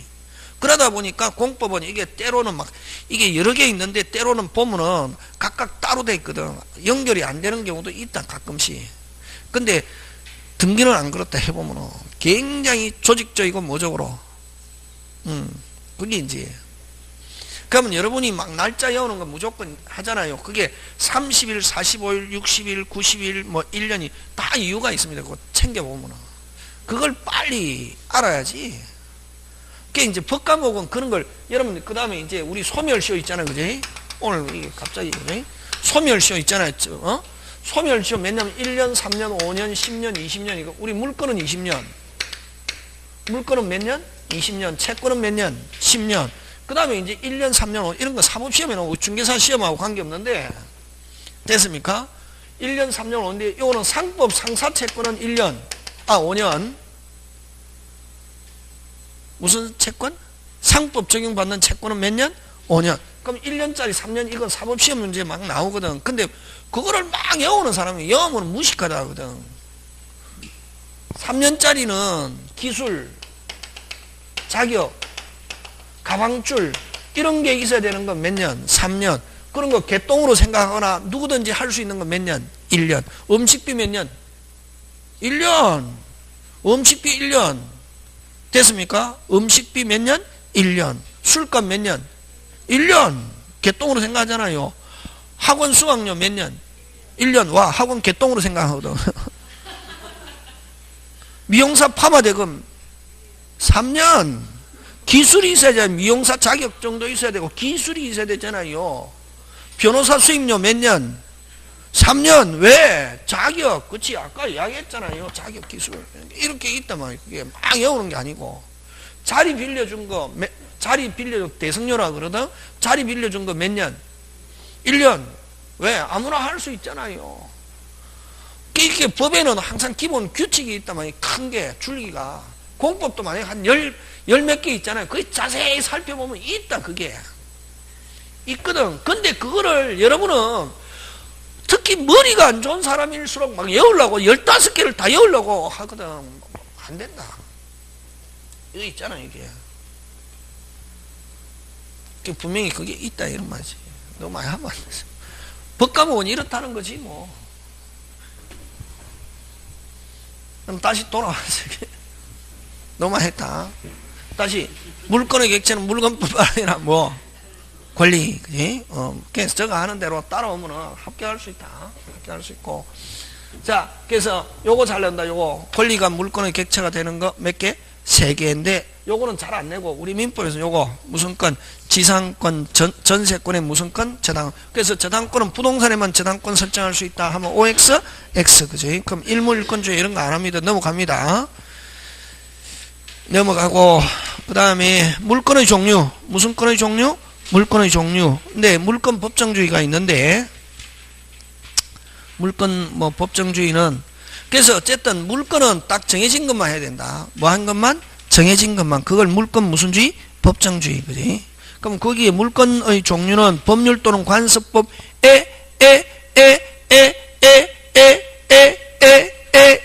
그러다 보니까 공법은 이게 때로는 막 이게 여러 개 있는데 때로는 보면은 각각 따로 돼 있거든. 연결이 안 되는 경우도 있다 가끔씩. 근데 등기는 안 그렇다 해보면은 굉장히 조직적이고 모적으로. 그게 이제. 그러면 여러분이 막 날짜 외우는 건 무조건 하잖아요. 그게 30일, 45일, 60일, 90일, 뭐 1년이 다 이유가 있습니다. 그거 챙겨보면은. 그걸 빨리 알아야지. 그게 이제 법과목은 그런 걸, 여러분, 그 다음에 이제 우리 소멸시효 있잖아요. 그지? 오늘 이게 갑자기, 그지? 소멸시효 있잖아요. 소멸시효 몇 년? 1년, 3년, 5년, 10년, 20년. 이거 우리 물건은 20년. 물건은 몇 년? 20년. 채권은 몇 년? 10년. 그 다음에 이제 1년, 3년, 5년, 이런 거 사법시험에는 중개사 시험하고 관계없는데, 됐습니까? 1년, 3년, 5년인데, 이거는 상법, 상사채권은 1년, 5년. 무슨 채권? 상법 적용받는 채권은 몇 년? 5년. 그럼 1년짜리 3년, 이건 사법시험 문제 막 나오거든. 근데 그거를 막 외우는 사람이 영어는 무식하다 하거든. 3년짜리는 기술, 자격, 가방줄 이런 게 있어야 되는 건 몇 년? 3년. 그런 거 개똥으로 생각하거나 누구든지 할 수 있는 건 몇 년? 1년. 음식비 몇 년? 1년. 음식비 1년. 됐습니까? 음식비 몇 년? 1년. 술값 몇 년? 1년. 개똥으로 생각하잖아요. 학원 수강료 몇 년? 1년. 와, 학원 개똥으로 생각하거든. 미용사 파마대금 3년. 기술이 있어야 돼. 미용사 자격 정도 있어야 되고 기술이 있어야 되잖아요. 변호사 수임료 몇 년? 3년. 왜? 자격. 그치? 아까 이야기했잖아요. 자격, 기술. 이렇게 있다만 그게 막 외우는 게 아니고. 자리 빌려준 거, 자리 빌려준 대승료라 그러든 자리 빌려준 거 몇 년? 1년. 왜? 아무나 할 수 있잖아요. 이렇게 법에는 항상 기본 규칙이 있다만 큰 게 줄기가. 공법도 만약에 한 열 몇 개 있잖아요. 그게 자세히 살펴보면 있다, 그게. 있거든. 근데 그거를 여러분은 특히 머리가 안 좋은 사람일수록 막 외우려고 15개를 다 외우려고 하거든. 안 된다. 이거 있잖아, 이게. 분명히 그게 있다, 이런 말이지. 너무 많이 하면 안 돼. 법과목은 이렇다는 거지, 뭐. 그럼 다시 돌아와서 너무 많이 했다. 다시 물건의 객체는 물건뿐 아니라 뭐 권리, 그지? 그래서 저거 하는 대로 따라오면은 합격할 수 있다. 합격할 수 있고. 자, 그래서 요거 잘 낸다. 요거 권리가 물건의 객체가 되는 거 몇 개? 3개인데 요거는 잘 안 내고 우리 민법에서 요거 무슨 건? 지상권, 전세권의 무슨 건? 저당. 그래서 저당권은 부동산에만 저당권 설정할 수 있다 하면 OX, X, 그지? 그럼 일물일권주의 이런 거 안 합니다. 넘어갑니다. 넘어가고 그 다음에 물건의 종류. 무슨 건의 종류? 물건의 종류. 근데 물건 법정주의가 있는데 물건 뭐 법정주의는 그래서 어쨌든 물건은 딱 정해진 것만 해야 된다. 뭐 한 것만? 정해진 것만. 그걸 물건 무슨 주의? 법정주의. 그지? 그럼 거기에 물건의 종류는 법률 또는 관습법에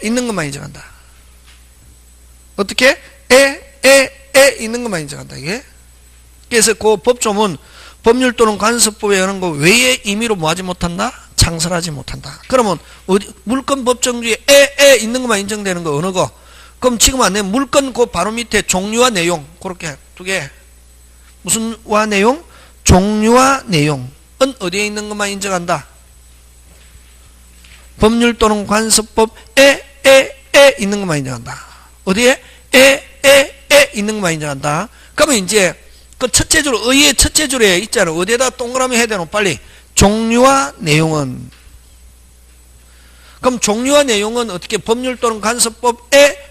있는 것만 인정한다. 어떻게? 있는 것만 인정한다, 이게. 그래서 그 법조문, 법률 또는 관습법에 하는 거 외에 임의로 뭐 하지 못한다? 창설하지 못한다. 그러면, 물건 법정주의에 있는 것만 인정되는 거 어느 거? 그럼 지금 안 내. 물건 그 바로 밑에 종류와 내용. 그렇게 두 개. 무슨 와 내용? 종류와 내용은 어디에 있는 것만 인정한다? 법률 또는 관습법에 있는 것만 인정한다. 어디에? 있는 것만 인정한다. 그러면 이제 그 첫째 줄, 의의 첫째 줄에 있잖아. 어디에다 동그라미 해야 되노? 빨리. 종류와 내용은. 그럼 종류와 내용은 어떻게 법률 또는 관습법에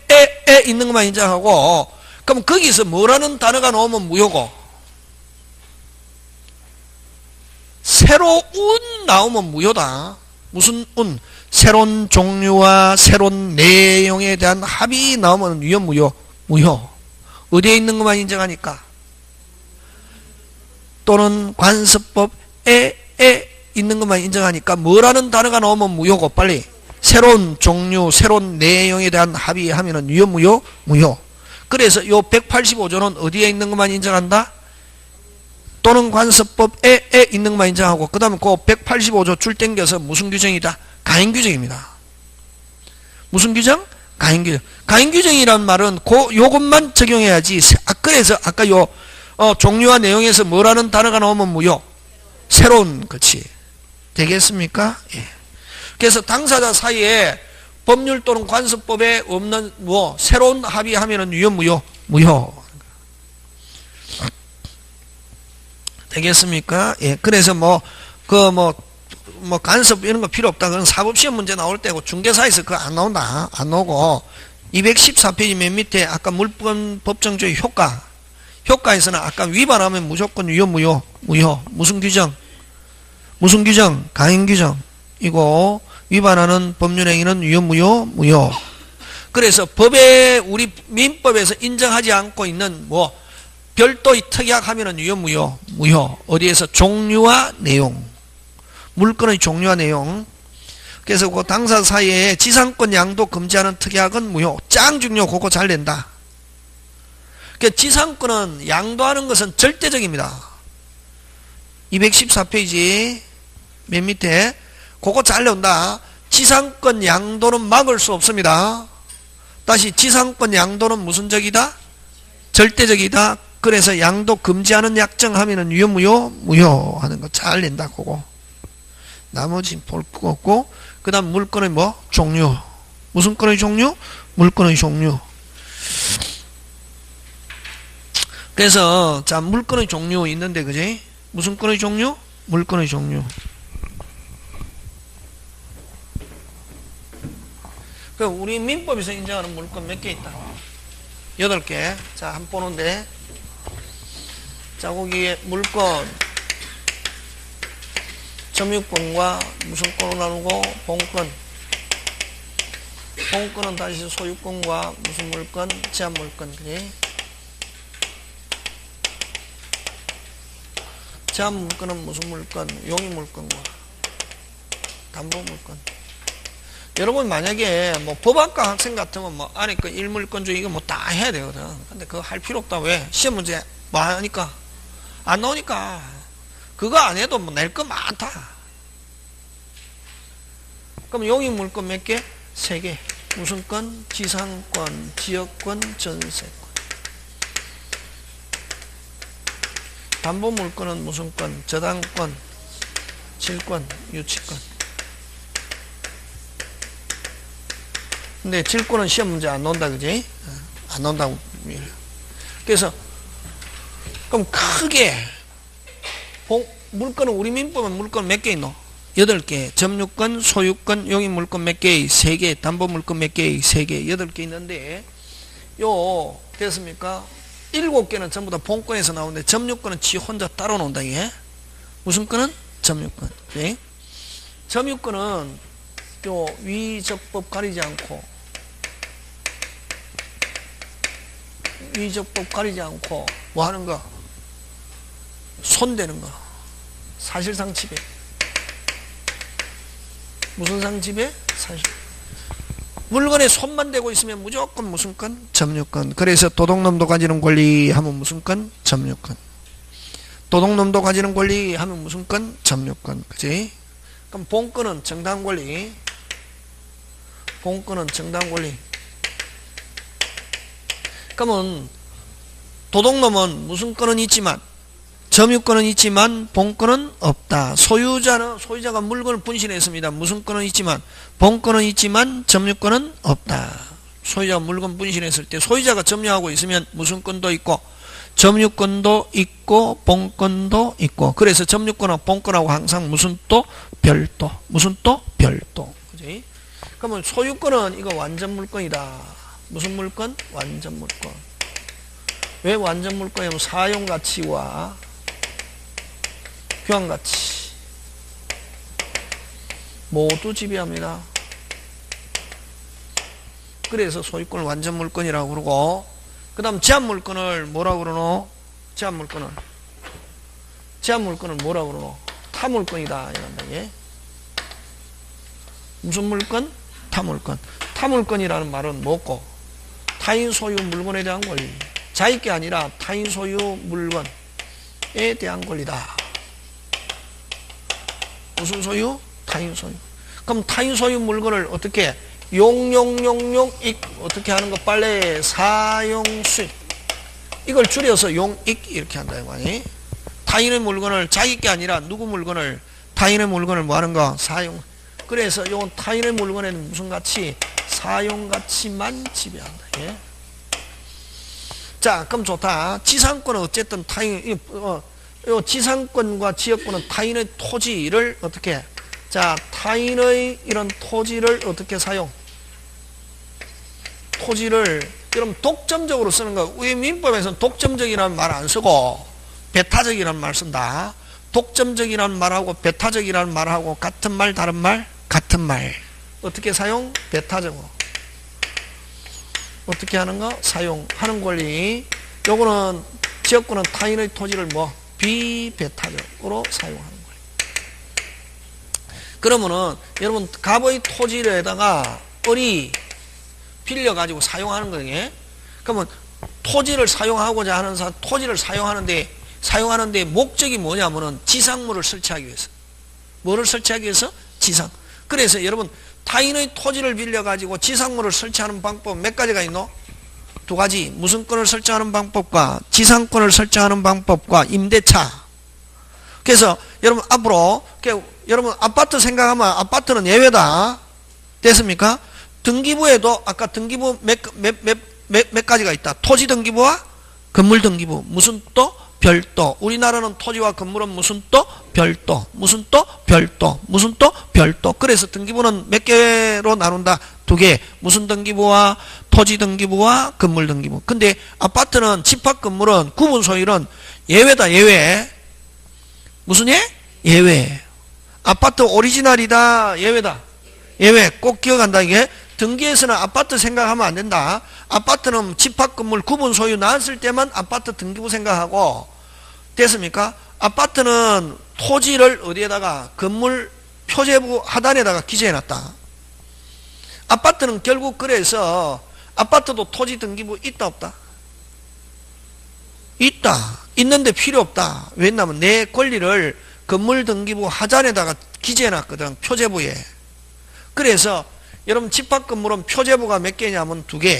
있는 것만 인정하고, 그럼 거기서 뭐라는 단어가 나오면 무효고, 새로운 나오면 무효다. 무슨 운? 새로운 종류와 새로운 내용에 대한 합의 나오면 유효, 무효? 무효. 어디에 있는 것만 인정하니까? 또는 관습법에 있는 것만 인정하니까 뭐라는 단어가 나오면 무효고, 빨리. 새로운 종류, 새로운 내용에 대한 합의하면은 유효, 무효? 무효. 그래서 요 185조는 어디에 있는 것만 인정한다? 또는 관습법에 있는 것만 인정하고, 그 다음에 그 185조 줄 땡겨서 무슨 규정이다? 가행규정입니다. 무슨 규정? 가행규정. 가행규정이란 말은 요것만 적용해야지. 그래서 아까 요 종류와 내용에서 뭐라는 단어가 나오면 무효? 새로운, 그치? 되겠습니까? 예. 그래서 당사자 사이에 법률 또는 관습법에 없는 뭐 새로운 합의하면은 유효, 무효? 무효. 되겠습니까? 예. 그래서 간섭 이런 거 필요 없다. 그건 사법시험 문제 나올 때고 중개사에서 그거 안 나온다. 안 나오고 214페이지 맨 밑에 아까 물건 법정주의 효과에서는 아까 위반하면 무조건 유효, 무효? 무효. 무슨 규정? 무슨 규정? 가행규정. 이거 위반하는 법률행위는 유효, 무효? 무효. 그래서 법에 우리 민법에서 인정하지 않고 있는 뭐 별도의 특약하면은 유효, 무효? 무효. 어디에서? 종류와 내용. 물건의 종류와 내용. 그래서 그 당사 사이에 지상권 양도 금지하는 특약은 무효. 짱 중요. 그거 잘 낸다. 그러니까 지상권은 양도하는 것은 절대적입니다. 214페이지 맨 밑에 그거 잘 내온다. 지상권 양도는 막을 수 없습니다. 다시 지상권 양도는 무슨 적이다? 절대적이다. 그래서 양도 금지하는 약정하면은 유효, 무효? 무효 하는 거 잘 낸다. 그거. 나머지 볼 거 없고, 그 다음 물건의 뭐? 종류. 무슨 건의 종류? 물건의 종류. 그래서 자 물건의 종류 있는데 그지? 무슨 건의 종류? 물건의 종류. 그 우리 민법에서 인정하는 물건 몇 개 있다? 8개. 자, 한번 보는데 자 거기에 물건 점유권과 무슨 건을 나누고 본건. 본건은 다시 소유권과 무슨 물건? 제한물건. 그지? 제한물건은 무슨 물건? 용의물건과 담보물건. 여러분 만약에 뭐 법학과 학생 같으면 뭐 안에 그 일물건 중에 이거 뭐 다 해야 되거든. 근데 그거 할 필요 없다. 왜? 시험 문제 뭐 하니까 안 나오니까 그거 안 해도 뭐 낼 거 많다. 그럼 용의물건 몇 개? 3개. 무슨 건? 지상권, 지역권, 전세권. 담보물건은 무슨 건? 저당권, 질권, 유치권. 근데 질권은 시험 문제 안 나온다, 그지? 안 나온다고. 그래서, 그럼 크게, 물건은 우리 민법은 물건 몇 개 있노? 8개. 점유권, 소유권, 용의물건 몇 개? 3개. 담보물건 몇 개? 3개. 8개 있는데, 됐습니까? 7개는 전부 다 본권에서 나오는데, 점유권은 지 혼자 따로 나온다, 이게. 무슨 건은? 점유권. 그지? 점유권은, 위적법 가리지 않고, 위적법 가리지 않고 뭐 하는 거? 손대는 거. 사실상 지배. 무슨 상 지배? 사실. 물건에 손만 대고 있으면 무조건 무슨 건? 점유권. 그래서 도둑놈도 가지는 권리 하면 무슨 건? 점유권. 도둑놈도 가지는 권리 하면 무슨 건? 점유권. 그지? 그럼 본권은 정당 권리. 본권은 정당 권리. 그러면 도둑놈은 무슨 권은 있지만 점유권은 있지만 본권은 없다. 소유자가 물건을 분실했습니다. 무슨 권은 있지만 본권은 있지만 점유권은 없다. 소유자가 물건 분실했을 때 소유자가 점유하고 있으면 무슨 권도 있고 점유권도 있고 본권도 있고. 그래서 점유권하고 본권하고 항상 무슨 또 별도. 무슨 또 별도. 그지? 그러면 소유권은 이거 완전 물건이다. 무슨 물건? 완전 물건. 왜 완전 물건이냐면 사용가치와 교환가치 모두 지배합니다. 그래서 소유권을 완전 물건이라고 그러고, 그 다음 제한물건을 뭐라고 그러노? 제한물건을 뭐라고 그러노? 타물건이다 이런다. 예? 무슨 물건? 타물건. 타물건이라는 말은 뭐고? 타인 소유 물건에 대한 권리. 자기게 아니라 타인 소유 물건에 대한 권리다. 무슨 소유? 타인 소유. 그럼 타인 소유 물건을 어떻게? 어떻게 하는 거? 빨리 사용 수익. 이걸 줄여서 용익 이렇게 한다 이거 아니? 타인의 물건을 자기게 아니라 누구 물건을 타인의 물건을 뭐 하는 거? 사용. 그래서 요 타인의 물건에는 무슨 가치? 사용 가치만 지배한다. 예? 자, 그럼 좋다. 지상권은 어쨌든 지상권과 지역권은 타인의 토지를 어떻게? 자, 타인의 이런 토지를 어떻게 사용? 토지를 여러분 독점적으로 쓰는 거. 우리 민법에서는 독점적이라는 말 안 쓰고 배타적이라는 말 쓴다. 독점적이라는 말하고 배타적이라는 말하고 같은 말 다른 말? 같은 말. 어떻게 사용? 배타적으로. 어떻게 하는 거? 사용하는 권리. 요거는 지역권은 타인의 토지를 뭐? 비배타적으로 사용하는 권리. 그러면은 여러분 갑의 토지에다가 을이 빌려가지고 사용하는 거예요. 그러면 토지를 사용하고자 하는 사람, 토지를 사용하는데 목적이 뭐냐면은 지상물을 설치하기 위해서. 뭐를 설치하기 위해서? 지상. 그래서 여러분 타인의 토지를 빌려가지고 지상물을 설치하는 방법 몇 가지가 있노? 2가지. 무슨 권을 설치하는 방법과 지상권을 설치하는 방법과 임대차. 그래서 여러분 앞으로 여러분 아파트 생각하면 아파트는 예외다. 됐습니까? 등기부에도 아까 등기부 몇 가지가 있다. 토지 등기부와 건물 등기부. 무슨 또? 별도. 우리나라는 토지와 건물은 무슨 또? 별도. 무슨 또? 별도. 무슨 또? 별도. 그래서 등기부는 몇 개로 나눈다? 2개. 무슨 등기부와 토지 등기부와 건물 등기부. 근데 아파트는 집합 건물은 구분 소유는 예외다. 예외. 무슨 예? 예외. 아파트 오리지널이다. 예외다. 예외. 꼭 기억한다. 이게 등기에서는 아파트 생각하면 안 된다. 아파트는 집합 건물 구분 소유 나왔을 때만 아파트 등기부 생각하고, 됐습니까? 아파트는 토지를 어디에다가 건물 표제부 하단에다가 기재해놨다. 아파트는 결국 그래서 아파트도 토지 등기부 있다 없다? 있다. 있는데 필요 없다. 왜냐하면 내 권리를 건물 등기부 하단에다가 기재해놨거든. 표제부에. 그래서 여러분 집합 건물은 표제부가 몇 개냐면 2개.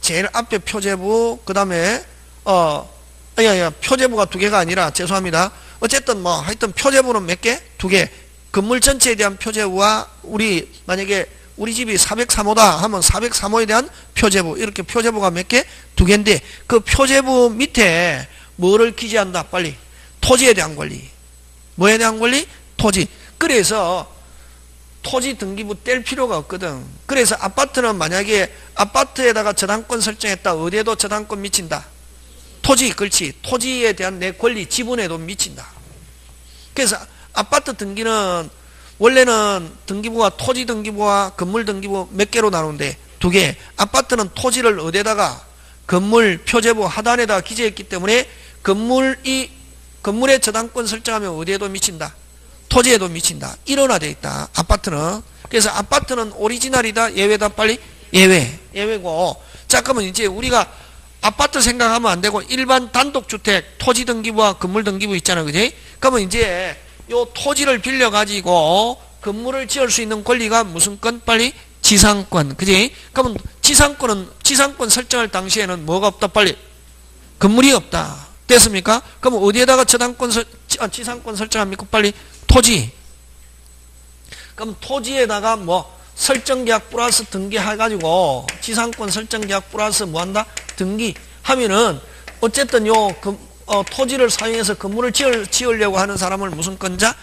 제일 앞에 표제부, 그 다음에 표제부가 2개가 아니라 죄송합니다. 어쨌든 뭐 하여튼 표제부는 몇 개? 2개. 건물 전체에 대한 표제부와 우리 만약에 우리 집이 403호다 하면 403호에 대한 표제부, 이렇게 표제부가 몇 개? 2개인데 그 표제부 밑에 뭐를 기재한다? 빨리. 토지에 대한 권리. 뭐에 대한 권리? 토지. 그래서 토지 등기부 뗄 필요가 없거든. 그래서 아파트는 만약에 아파트에다가 저당권 설정했다. 어디에도 저당권 미친다. 토지, 그렇지. 토지에 대한 내 권리, 지분에도 미친다. 그래서 아파트 등기는 원래는 등기부가 토지 등기부와 건물 등기부 몇 개로 나누는데 2개. 아파트는 토지를 어디에다가 건물 표제부 하단에다가 기재했기 때문에 건물에 저당권 설정하면 어디에도 미친다. 토지에도 미친다. 일원화되어 있다. 아파트는. 그래서 아파트는 오리지널이다. 예외다. 빨리. 예외. 예외고. 자, 그러면 이제 우리가 아파트 생각하면 안 되고 일반 단독주택 토지 등기부와 건물 등기부 있잖아. 그지? 그러면 이제 요 토지를 빌려 가지고 건물을 지을 수 있는 권리가 무슨 건? 빨리 지상권. 그지? 그러면 지상권 설정할 당시에는 뭐가 없다? 빨리 건물이 없다. 됐습니까? 그럼 어디에다가 지상권 설정합니까? 빨리 토지. 그럼 토지에다가 뭐 설정계약 플러스 등기 해가지고 지상권 설정계약 플러스 뭐 한다? 등기 하면은 어쨌든 토지를 사용해서 건물을 지으려고 하는 사람을 무슨 건자?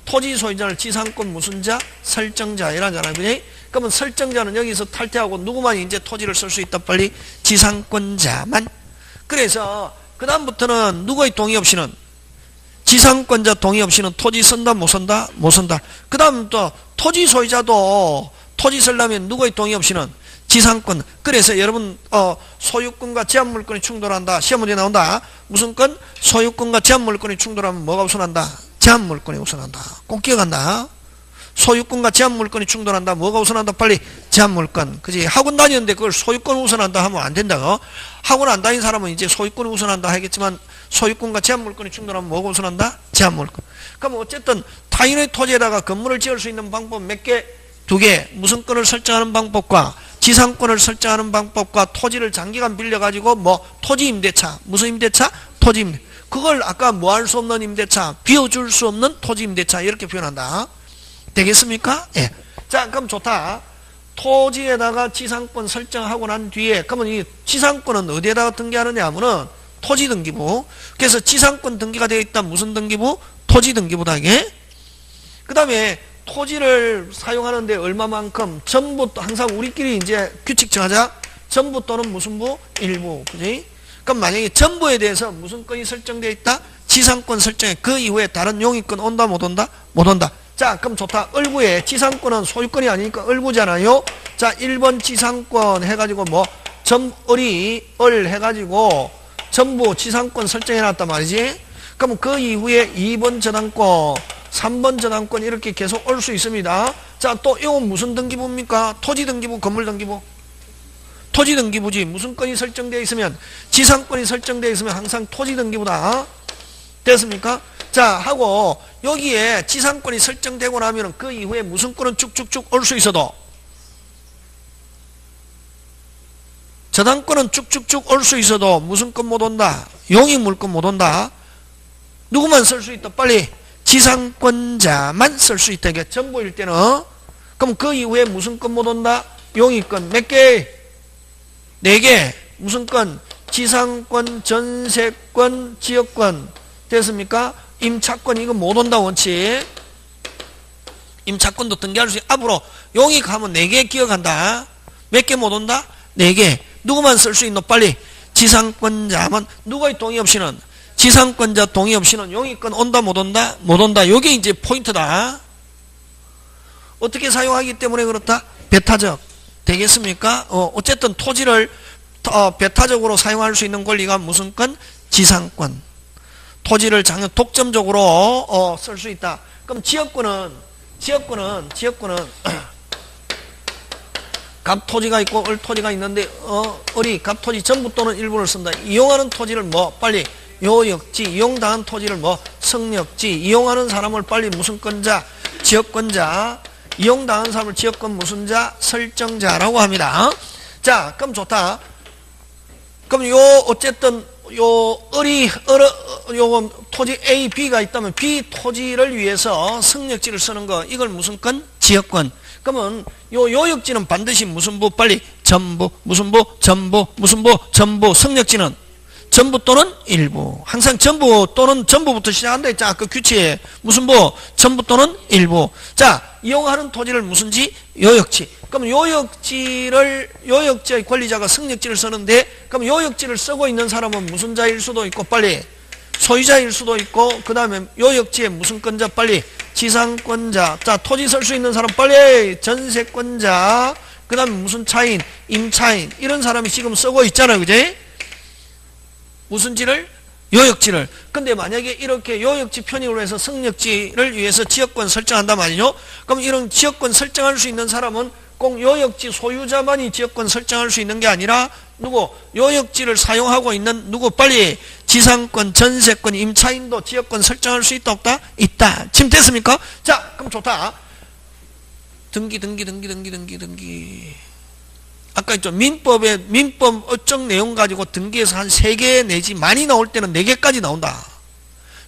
토지 소유자를 지상권 무슨 자? 설정자 이라잖아요. 그지? 그러면 설정자는 여기서 탈퇴하고 누구만 이제 토지를 쓸 수 있다? 빨리 지상권자만. 그래서 그 다음부터는 누구의 동의 없이는 지상권자 동의 없이는 토지 쓴다 못 쓴다? 못 쓴다. 그 다음 또 토지 소유자도 토지 쓰려면 누구의 동의 없이는 지상권. 그래서 여러분 소유권과 제한물권이 충돌한다. 시험 문제 나온다. 무슨 건? 소유권과 제한물권이 충돌하면 뭐가 우선한다? 제한물권이 우선한다. 꼭 기억한다. 소유권과 제한물권이 충돌한다. 뭐가 우선한다? 빨리 제한물권. 그지? 학원 다니는데 그걸 소유권 우선한다 하면 안 된다고. 학원 안 다닌 사람은 이제 소유권이 우선한다 하겠지만 소유권과 제한물권이 충돌하면 뭐가 우선한다? 제한물권. 그럼 어쨌든 타인의 토지에다가 건물을 지을 수 있는 방법 몇 개? 2개. 무슨 권을 설정하는 방법과 지상권을 설정하는 방법과 토지를 장기간 빌려가지고 뭐 토지 임대차. 무슨 임대차? 토지 임대. 그걸 아까 뭐 할 수 없는 임대차, 비워줄 수 없는 토지 임대차 이렇게 표현한다. 되겠습니까? 예. 자, 그럼 좋다. 토지에다가 지상권 설정하고 난 뒤에 그러면 이 지상권은 어디에다가 등기하느냐 하면은 토지 등기부. 그래서 지상권 등기가 되어 있다. 무슨 등기부? 토지 등기부다. 이게. 그 다음에 토지를 사용하는데 얼마만큼 전부 항상 우리끼리 이제 규칙 정하자. 전부 또는 무슨 부? 일부. 그지? 그럼 만약에 전부에 대해서 무슨 건이 설정되어 있다? 지상권 설정에 그 이후에 다른 용의권 온다 못 온다? 못 온다. 자, 그럼 좋다. 을부에 지상권은 소유권이 아니니까 을부잖아요. 자, 1번 지상권 해가지고 뭐 을이 해가지고 전부 지상권 설정해놨단 말이지. 그럼 그 이후에 2번 저당권 3번 저당권 이렇게 계속 올 수 있습니다. 자, 또 이건 무슨 등기부입니까? 토지 등기부, 건물 등기부? 토지 등기부지. 무슨 건이 설정되어 있으면 지상권이 설정되어 있으면 항상 토지 등기부다. 됐습니까? 자, 하고 여기에 지상권이 설정되고 나면 그 이후에 무슨 건은 쭉쭉쭉 올 수 있어도 저당권은 쭉쭉쭉 올 수 있어도 무슨 건 못 온다? 용익물권 못 온다. 누구만 쓸 수 있다? 빨리 지상권자만 쓸 수 있다. 이게 전부일 때는 그럼 그 이후에 무슨 건 못 온다? 용의권 몇 개? 4개. 무슨 건? 지상권, 전세권, 지역권. 됐습니까? 임차권 이거 못 온다 원칙. 임차권도 등기할 수 있고 앞으로 용익하면 4개 기억한다. 몇 개 못 온다? 4개. 누구만 쓸 수 있노? 빨리. 지상권자만 누구의 동의 없이는 지상권자 동의 없이는 용익권 온다 못 온다? 못 온다. 요게 이제 포인트다. 어떻게 사용하기 때문에 그렇다? 배타적 되겠습니까? 어쨌든 토지를 배타적으로 사용할 수 있는 권리가 무슨 권? 지상권. 토지를 장려 독점적으로 쓸 수 있다. 그럼 지역권은 갑토지가 있고 을토지가 있는데 을이 갑토지 전부 또는 일부를 쓴다. 이용하는 토지를 뭐 빨리 요역지, 이용당한 토지를 뭐 성역지, 이용하는 사람을 빨리 무슨 권자? 지역권자. 이용당한 사람을 지역권 무슨 자? 설정자라고 합니다. 자, 그럼 좋다. 그럼 어쨌든 요 토지 A, B가 있다면 B 토지를 위해서 성역지를 쓰는 거, 이걸 무슨 건? 지역권. 그러면 요역지는 반드시 무슨 부? 빨리 전부, 무슨 부? 전부, 무슨 부? 전부. 성역지는 전부 또는 일부. 항상 전부 또는 전부부터 시작한다 했잖아. 그 규칙에. 무슨 부? 전부 또는 일부. 자, 이용하는 토지를 무슨 지? 요역지. 그럼 요역지의 권리자가 성역지를 쓰는데, 그럼 요역지를 쓰고 있는 사람은 무슨 자일 수도 있고, 빨리 소유자일 수도 있고, 그 다음에 요역지에 무슨 권자? 빨리 지상권자. 자, 토지 쓸 수 있는 사람 빨리 전세권자. 그 다음에 무슨 차인? 임차인. 이런 사람이 지금 쓰고 있잖아요. 그지? 무슨 지를? 요역지를. 근데 만약에 이렇게 요역지 편입을 해서 성역지를 위해서 지역권 설정한단 말이죠. 그럼 이런 지역권 설정할 수 있는 사람은 꼭 요역지 소유자만이 지역권 설정할 수 있는 게 아니라 누구? 요역지를 사용하고 있는 누구? 빨리 지상권, 전세권, 임차인도 지역권 설정할 수 있다 없다? 있다. 지금 됐습니까? 자, 그럼 좋다. 등기. 아까 있죠. 민법 어적 내용 가지고 등기에서 한 3개 내지 많이 나올 때는 4개까지 나온다.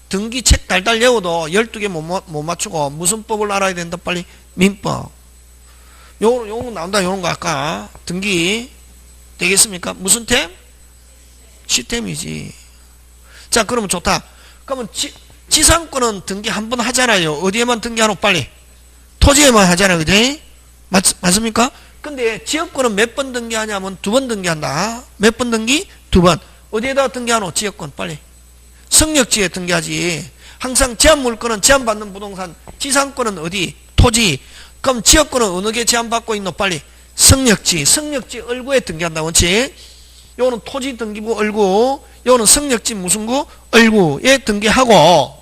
등기 책 달달 외워도 12개 못 맞추고 무슨 법을 알아야 된다? 빨리 민법. 요런 거 나온다. 요런 거 아까 등기 되겠습니까? 무슨 템? 시템이지. 자, 그러면 좋다. 그러면 지상권은 등기 한 번 하잖아요. 어디에만 등기하노? 빨리 토지에만 하잖아요. 그지? 맞습니까? 근데 지역권은 몇 번 등기하냐면 2번 등기한다. 몇 번 등기? 2번. 어디에다 등기하노? 지역권 빨리 성역지에 등기하지. 항상 제한물권은 제한받는 부동산, 지상권은 어디? 토지. 그럼 지역권은 어느 게 제한받고 있노? 빨리 성역지 얼구에 등기한다. 원칙. 요거는 토지 등기부 얼구, 요거는 성역지 무슨 구? 얼구에 등기하고.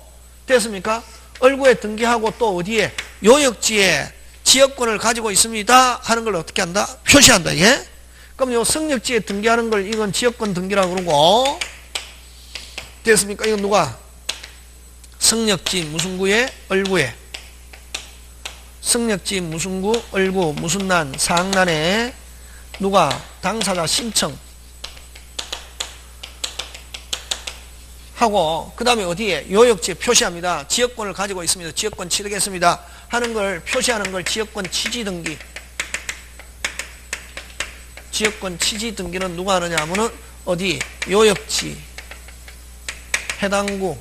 됐습니까? 얼구에 등기하고 또 어디에? 요역지에 지역권을 가지고 있습니다 하는 걸 어떻게 한다? 표시한다. 예? 그럼 요 성역지에 등기하는 걸 이건 지역권 등기라고 그러고. 됐습니까? 이건 누가? 성역지 무슨 구에? 얼구에. 성역지 무슨 구? 얼구. 무슨 난? 상난에 누가? 당사자 신청 하고, 그 다음에 어디에? 요역지에 표시합니다. 지역권을 가지고 있습니다. 지역권 취득했습니다 하는 걸 표시하는 걸 지역권 취지 등기. 지역권 취지 등기는 누가 하느냐 하면은 어디? 요역지 해당구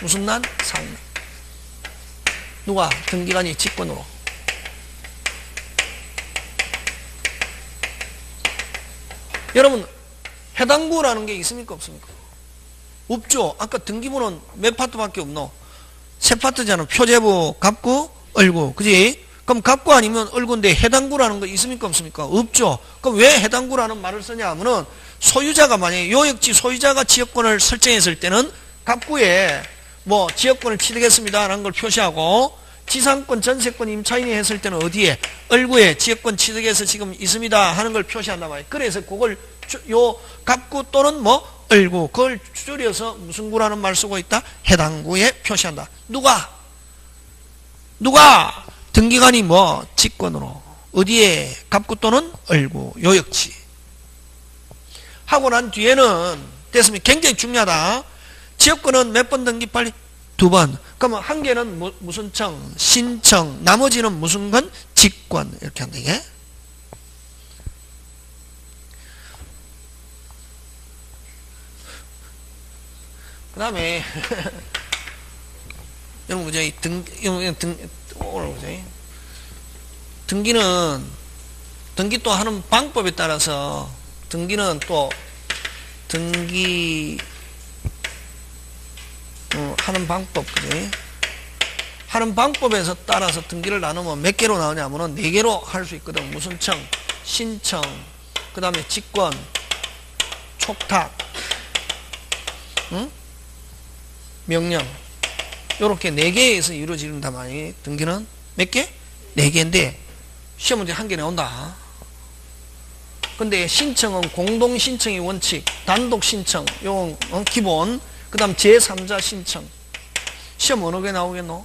무슨 난? 상난. 누가? 등기관이 직권으로. 여러분 해당구라는 게 있습니까 없습니까? 없죠. 아까 등기부는 몇 파트밖에 없노? 3파트잖아. 표제부, 갑구, 얼구. 그지? 그럼 갑구 아니면 얼구인데 해당구라는 거 있습니까 없습니까? 없죠. 그럼 왜 해당구라는 말을 쓰냐 하면은 소유자가 만약에 요역지 소유자가 지역권을 설정했을 때는 갑구에 뭐 지역권을 취득했습니다 라는 걸 표시하고, 지상권, 전세권, 임차인이 했을 때는 어디에? 얼구에 지역권 취득해서 지금 있습니다 하는 걸 표시한단 말이에요. 그래서 그걸 요 갑구 또는 뭐 얼구, 그걸 줄여서 무슨 구라는 말 쓰고 있다? 해당구에 표시한다. 누가? 등기관이 뭐 직권으로. 어디에? 갑구 또는 얼구, 요역지 하고 난 뒤에는 됐으면 굉장히 중요하다. 지역권은 몇 번 등기? 빨리 2번. 그러면 한 개는 무슨 청? 신청. 나머지는 무슨 건? 직권. 이렇게 한다, 이게. 그 다음에, 여러분, 그죠? 오늘 그죠? 등기 또 하는 방법에 따라서, 등기는 또, 하는 방법, 그지? 하는 방법에서 따라서 등기를 나누면 몇 개로 나오냐면은 4개로 할 수 있거든. 무슨 청? 신청. 그 다음에 직권, 촉탁, 응? 명령. 요렇게 4개에서 이루어진단 말이에요. 등기는 몇 개? 4개인데, 시험 문제 1개 나온다. 근데 신청은 공동신청의 원칙, 단독신청, 요건 기본, 그 다음 제3자 신청. 시험 어느 개 나오겠노?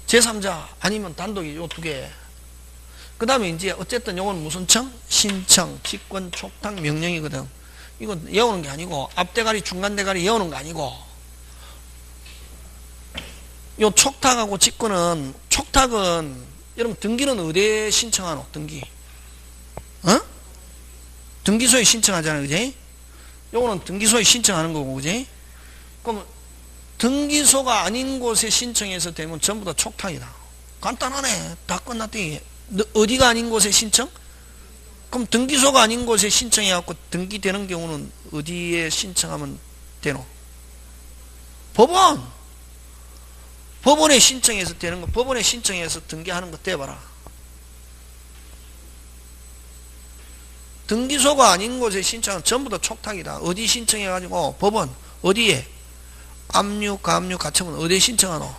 제3자 아니면 단독이 요 2개. 그 다음에 이제 어쨌든 요건 무슨 청? 신청, 직권, 촉탁, 명령이거든. 이건 외우는 게 아니고, 앞대가리, 중간대가리 외우는 거 아니고, 요 촉탁하고 직권은, 촉탁은, 여러분 등기는 어디에 신청하노? 등기. 등기소에 신청하잖아, 그지? 요거는 등기소에 신청하는 거고, 그지? 그럼, 등기소가 아닌 곳에 신청해서 되면 전부 다 촉탁이다. 간단하네. 다 끝났대. 어디가 아닌 곳에 신청? 그럼 등기소가 아닌 곳에 신청해갖고 등기되는 경우는 어디에 신청하면 되노? 법원! 법원에 신청해서 되는 거, 법원에 신청해서 등기하는 거 떼봐라. 등기소가 아닌 곳에 신청은 전부 다 촉탁이다. 어디 신청해가지고? 법원. 어디에? 압류, 가압류, 가처분 어디에 신청하노?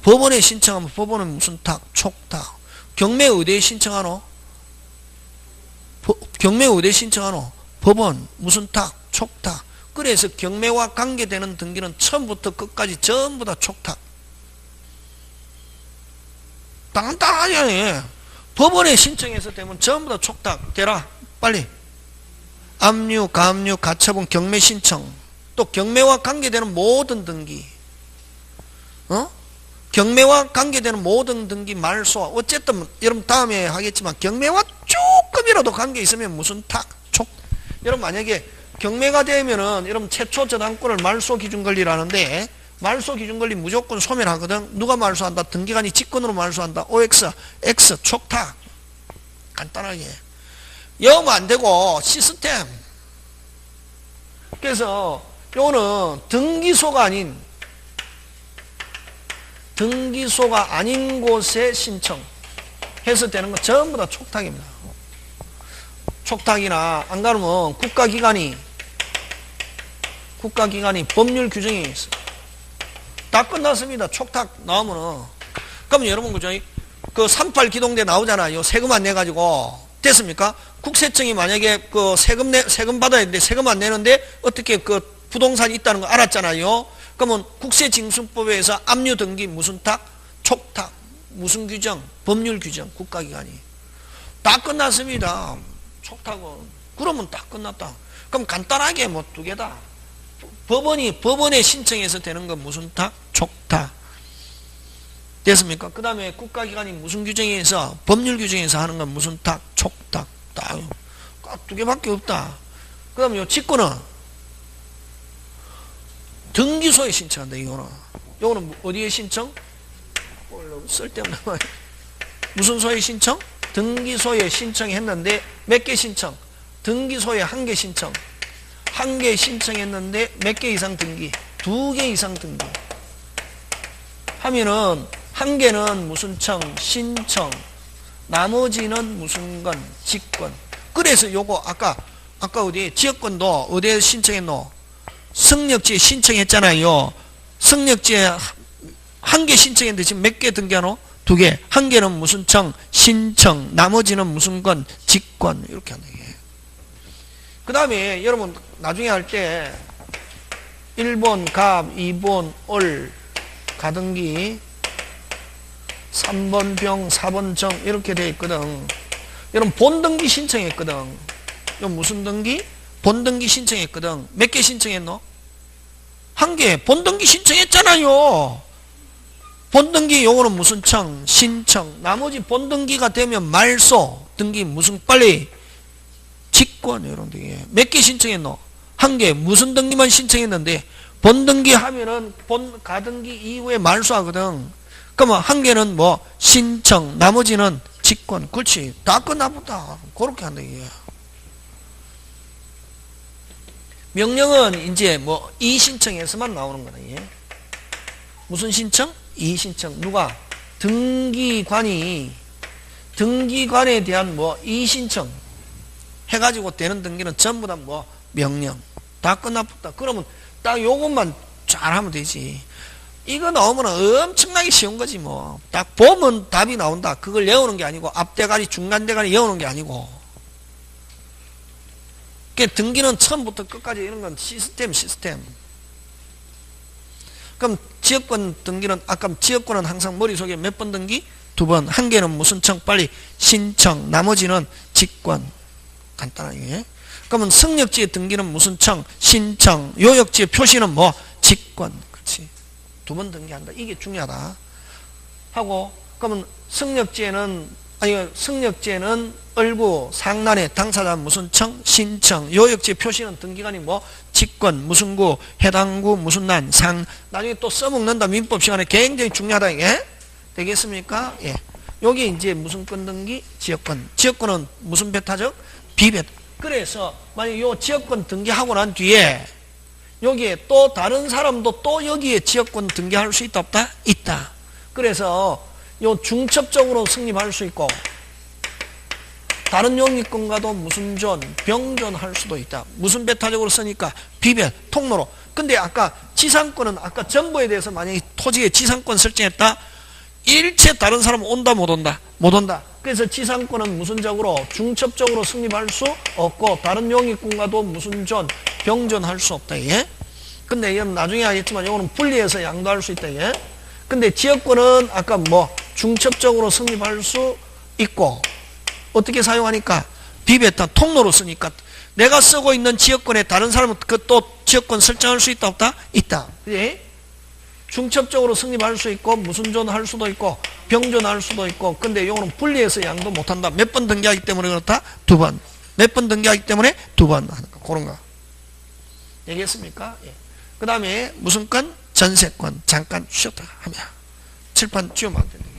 법원에 신청하면 법원은 무슨 탁? 촉탁. 경매 어디에 신청하노? 경매 어디에 신청하노? 법원. 무슨 탁? 촉탁. 그래서 경매와 관계되는 등기는 처음부터 끝까지 전부 다 촉탁. 간단하잖아요. 법원에 신청해서 되면 전부 다 촉탁. 되라. 빨리. 압류, 가압류, 가처분, 경매 신청. 또 경매와 관계되는 모든 등기. 경매와 관계되는 모든 등기 말소. 어쨌든 여러분 다음에 하겠지만 경매와 조금이라도 관계 있으면 무슨 탁, 촉. 여러분 만약에 경매가 되면은 여러분 최초 저당권을 말소 기준 권리라는데 말소 기준 권리 무조건 소멸하거든. 누가 말소한다? 등기관이 직권으로 말소한다. OX, X, 촉탁. 간단하게. 영어 안 되고 시스템. 그래서 요거는 등기소가 아닌 곳에 신청 해서 되는 거 전부 다 촉탁입니다. 촉탁이나 안 가면 국가기관이 법률 규정이 있어. 다 끝났습니다. 촉탁 나오면은. 그러면 여러분 그죠? 그 38 기동대 나오잖아요. 세금 안 내가지고 됐습니까? 국세청이 만약에 그 세금 받아야 되는데 세금 안 내는데 어떻게 그 부동산이 있다는 거 알았잖아요. 그러면 국세징수법에서 압류 등기 무슨 탁? 촉탁. 무슨 규정? 법률 규정. 국가기관이. 다 끝났습니다. 촉탁은. 그러면 다 끝났다. 그럼 간단하게 뭐 2개다. 법원에 신청해서 되는 건 무슨 탁? 촉탁. 됐습니까? 그 다음에 국가기관이 무슨 규정에서, 법률 규정에서 하는 건 무슨 탁? 촉탁. 딱 2개밖에 없다. 그 다음에 요 직권은 등기소에 신청한다, 요거는 어디에 신청? 쓸데없는 말. 무슨 소에 신청? 등기소에 신청했는데 몇 개 신청? 등기소에 1개 신청. 1개 신청했는데 몇 개 이상 등기? 2개 이상 등기. 하면은 1개는 무슨 청? 신청. 나머지는 무슨 건? 직권. 그래서 요거 아까 어디 지역권도 어디에 신청했노? 승력지에 신청했잖아요. 승력지에 1개 신청했는데 지금 몇 개 등기하노? 2개. 1개는 무슨 청? 신청. 나머지는 무슨 건? 직권. 이렇게 하는 게. 그 다음에 여러분 나중에 할 때 1번 갑, 2번 올, 가등기, 3번 병, 4번 정 이렇게 돼 있거든. 여러분 본등기 신청했거든. 이거 무슨 등기? 본등기 신청했거든. 몇 개 신청했노? 한 개 본등기 신청했잖아요. 본등기 요거는 무슨 청? 신청. 나머지 본등기가 되면 말소, 등기 무슨 빨리 직권 이런 등기. 몇 개 신청했노? 한 개. 무슨 등기만 신청했는데 본등기 하면은 본 가등기 이후에 말소하거든. 그러면 한 개는 뭐 신청, 나머지는 직권. 그렇지. 다 끝나보다. 그렇게 한다 이게. 명령은 이제 뭐 이신청에서만 나오는 거다. 이게. 무슨 신청? 이신청. 누가? 등기관에 대한 뭐 이신청 해가지고 되는 등기는 전부 다 뭐 명령. 다 끝났다. 그러면 딱 요것만 잘하면 되지. 이거 나오면 엄청나게 쉬운 거지 뭐. 딱 보면 답이 나온다. 그걸 외우는 게 아니고 앞대가리 중간대가리 외우는 게 아니고. 그러니까 등기는 처음부터 끝까지 이런 건 시스템. 그럼 지역권 등기는 아까 지역권은 항상 머릿속에 몇 번 등기? 2번. 한 개는 무슨 청? 빨리 신청. 나머지는 직권. 간단하게. 그러면 승역지의 등기는 무슨 청? 신청. 요역지의 표시는 뭐? 직권. 그렇지. 2번 등기한다. 이게 중요하다. 하고 그러면 승역지에는 을구 상란에 당사자 무슨 청? 신청. 요역지의 표시는 등기관이 뭐? 직권, 무슨 구, 해당 구, 무슨 난, 상. 나중에 또 써먹는다. 민법 시간에 굉장히 중요하다. 이게. 되겠습니까? 예. 여기 이제 무슨 권 등기? 지역권. 지역권은 무슨 배타적? 비배. 그래서 만약 요 지역권 등기하고 난 뒤에 여기에 또 다른 사람도 또 여기에 지역권 등기할 수 있다 없다? 있다. 그래서 요 중첩적으로 성립할 수 있고 다른 용익권과도 무슨 존, 병존 할 수도 있다. 무슨 배타적으로 쓰니까 비변, 통로로. 근데 아까 지상권은 아까 정보에 대해서 만약에 토지에 지상권 설정했다. 일체 다른 사람 온다 못 온다? 못 온다. 그래서 지상권은 무슨적으로 중첩적으로 성립할 수 없고 다른 용익권과도 무슨 존, 병존 할 수 없다. 예? 근데 이건 나중에 하겠지만 이거는 분리해서 양도할 수 있다. 예? 근데 지역권은 아까 뭐 중첩적으로 성립할 수 있고 어떻게 사용하니까 비배타 통로로 쓰니까 내가 쓰고 있는 지역권에 다른 사람은 그 또 지역권 설정할 수 있다 없다? 있다. 그지? 중첩적으로 성립할 수 있고 무슨 존 할 수도 있고 병존 할 수도 있고 근데 이거는 분리해서 양도 못한다. 몇 번 등기하기 때문에 그렇다? 2번. 몇 번 등기하기 때문에 2번 하는 거. 그런 거. 되겠습니까? 예. 그 다음에 무슨 건? 전세권. 잠깐 쉬었다 하면 칠판 지우면 안 됩니다.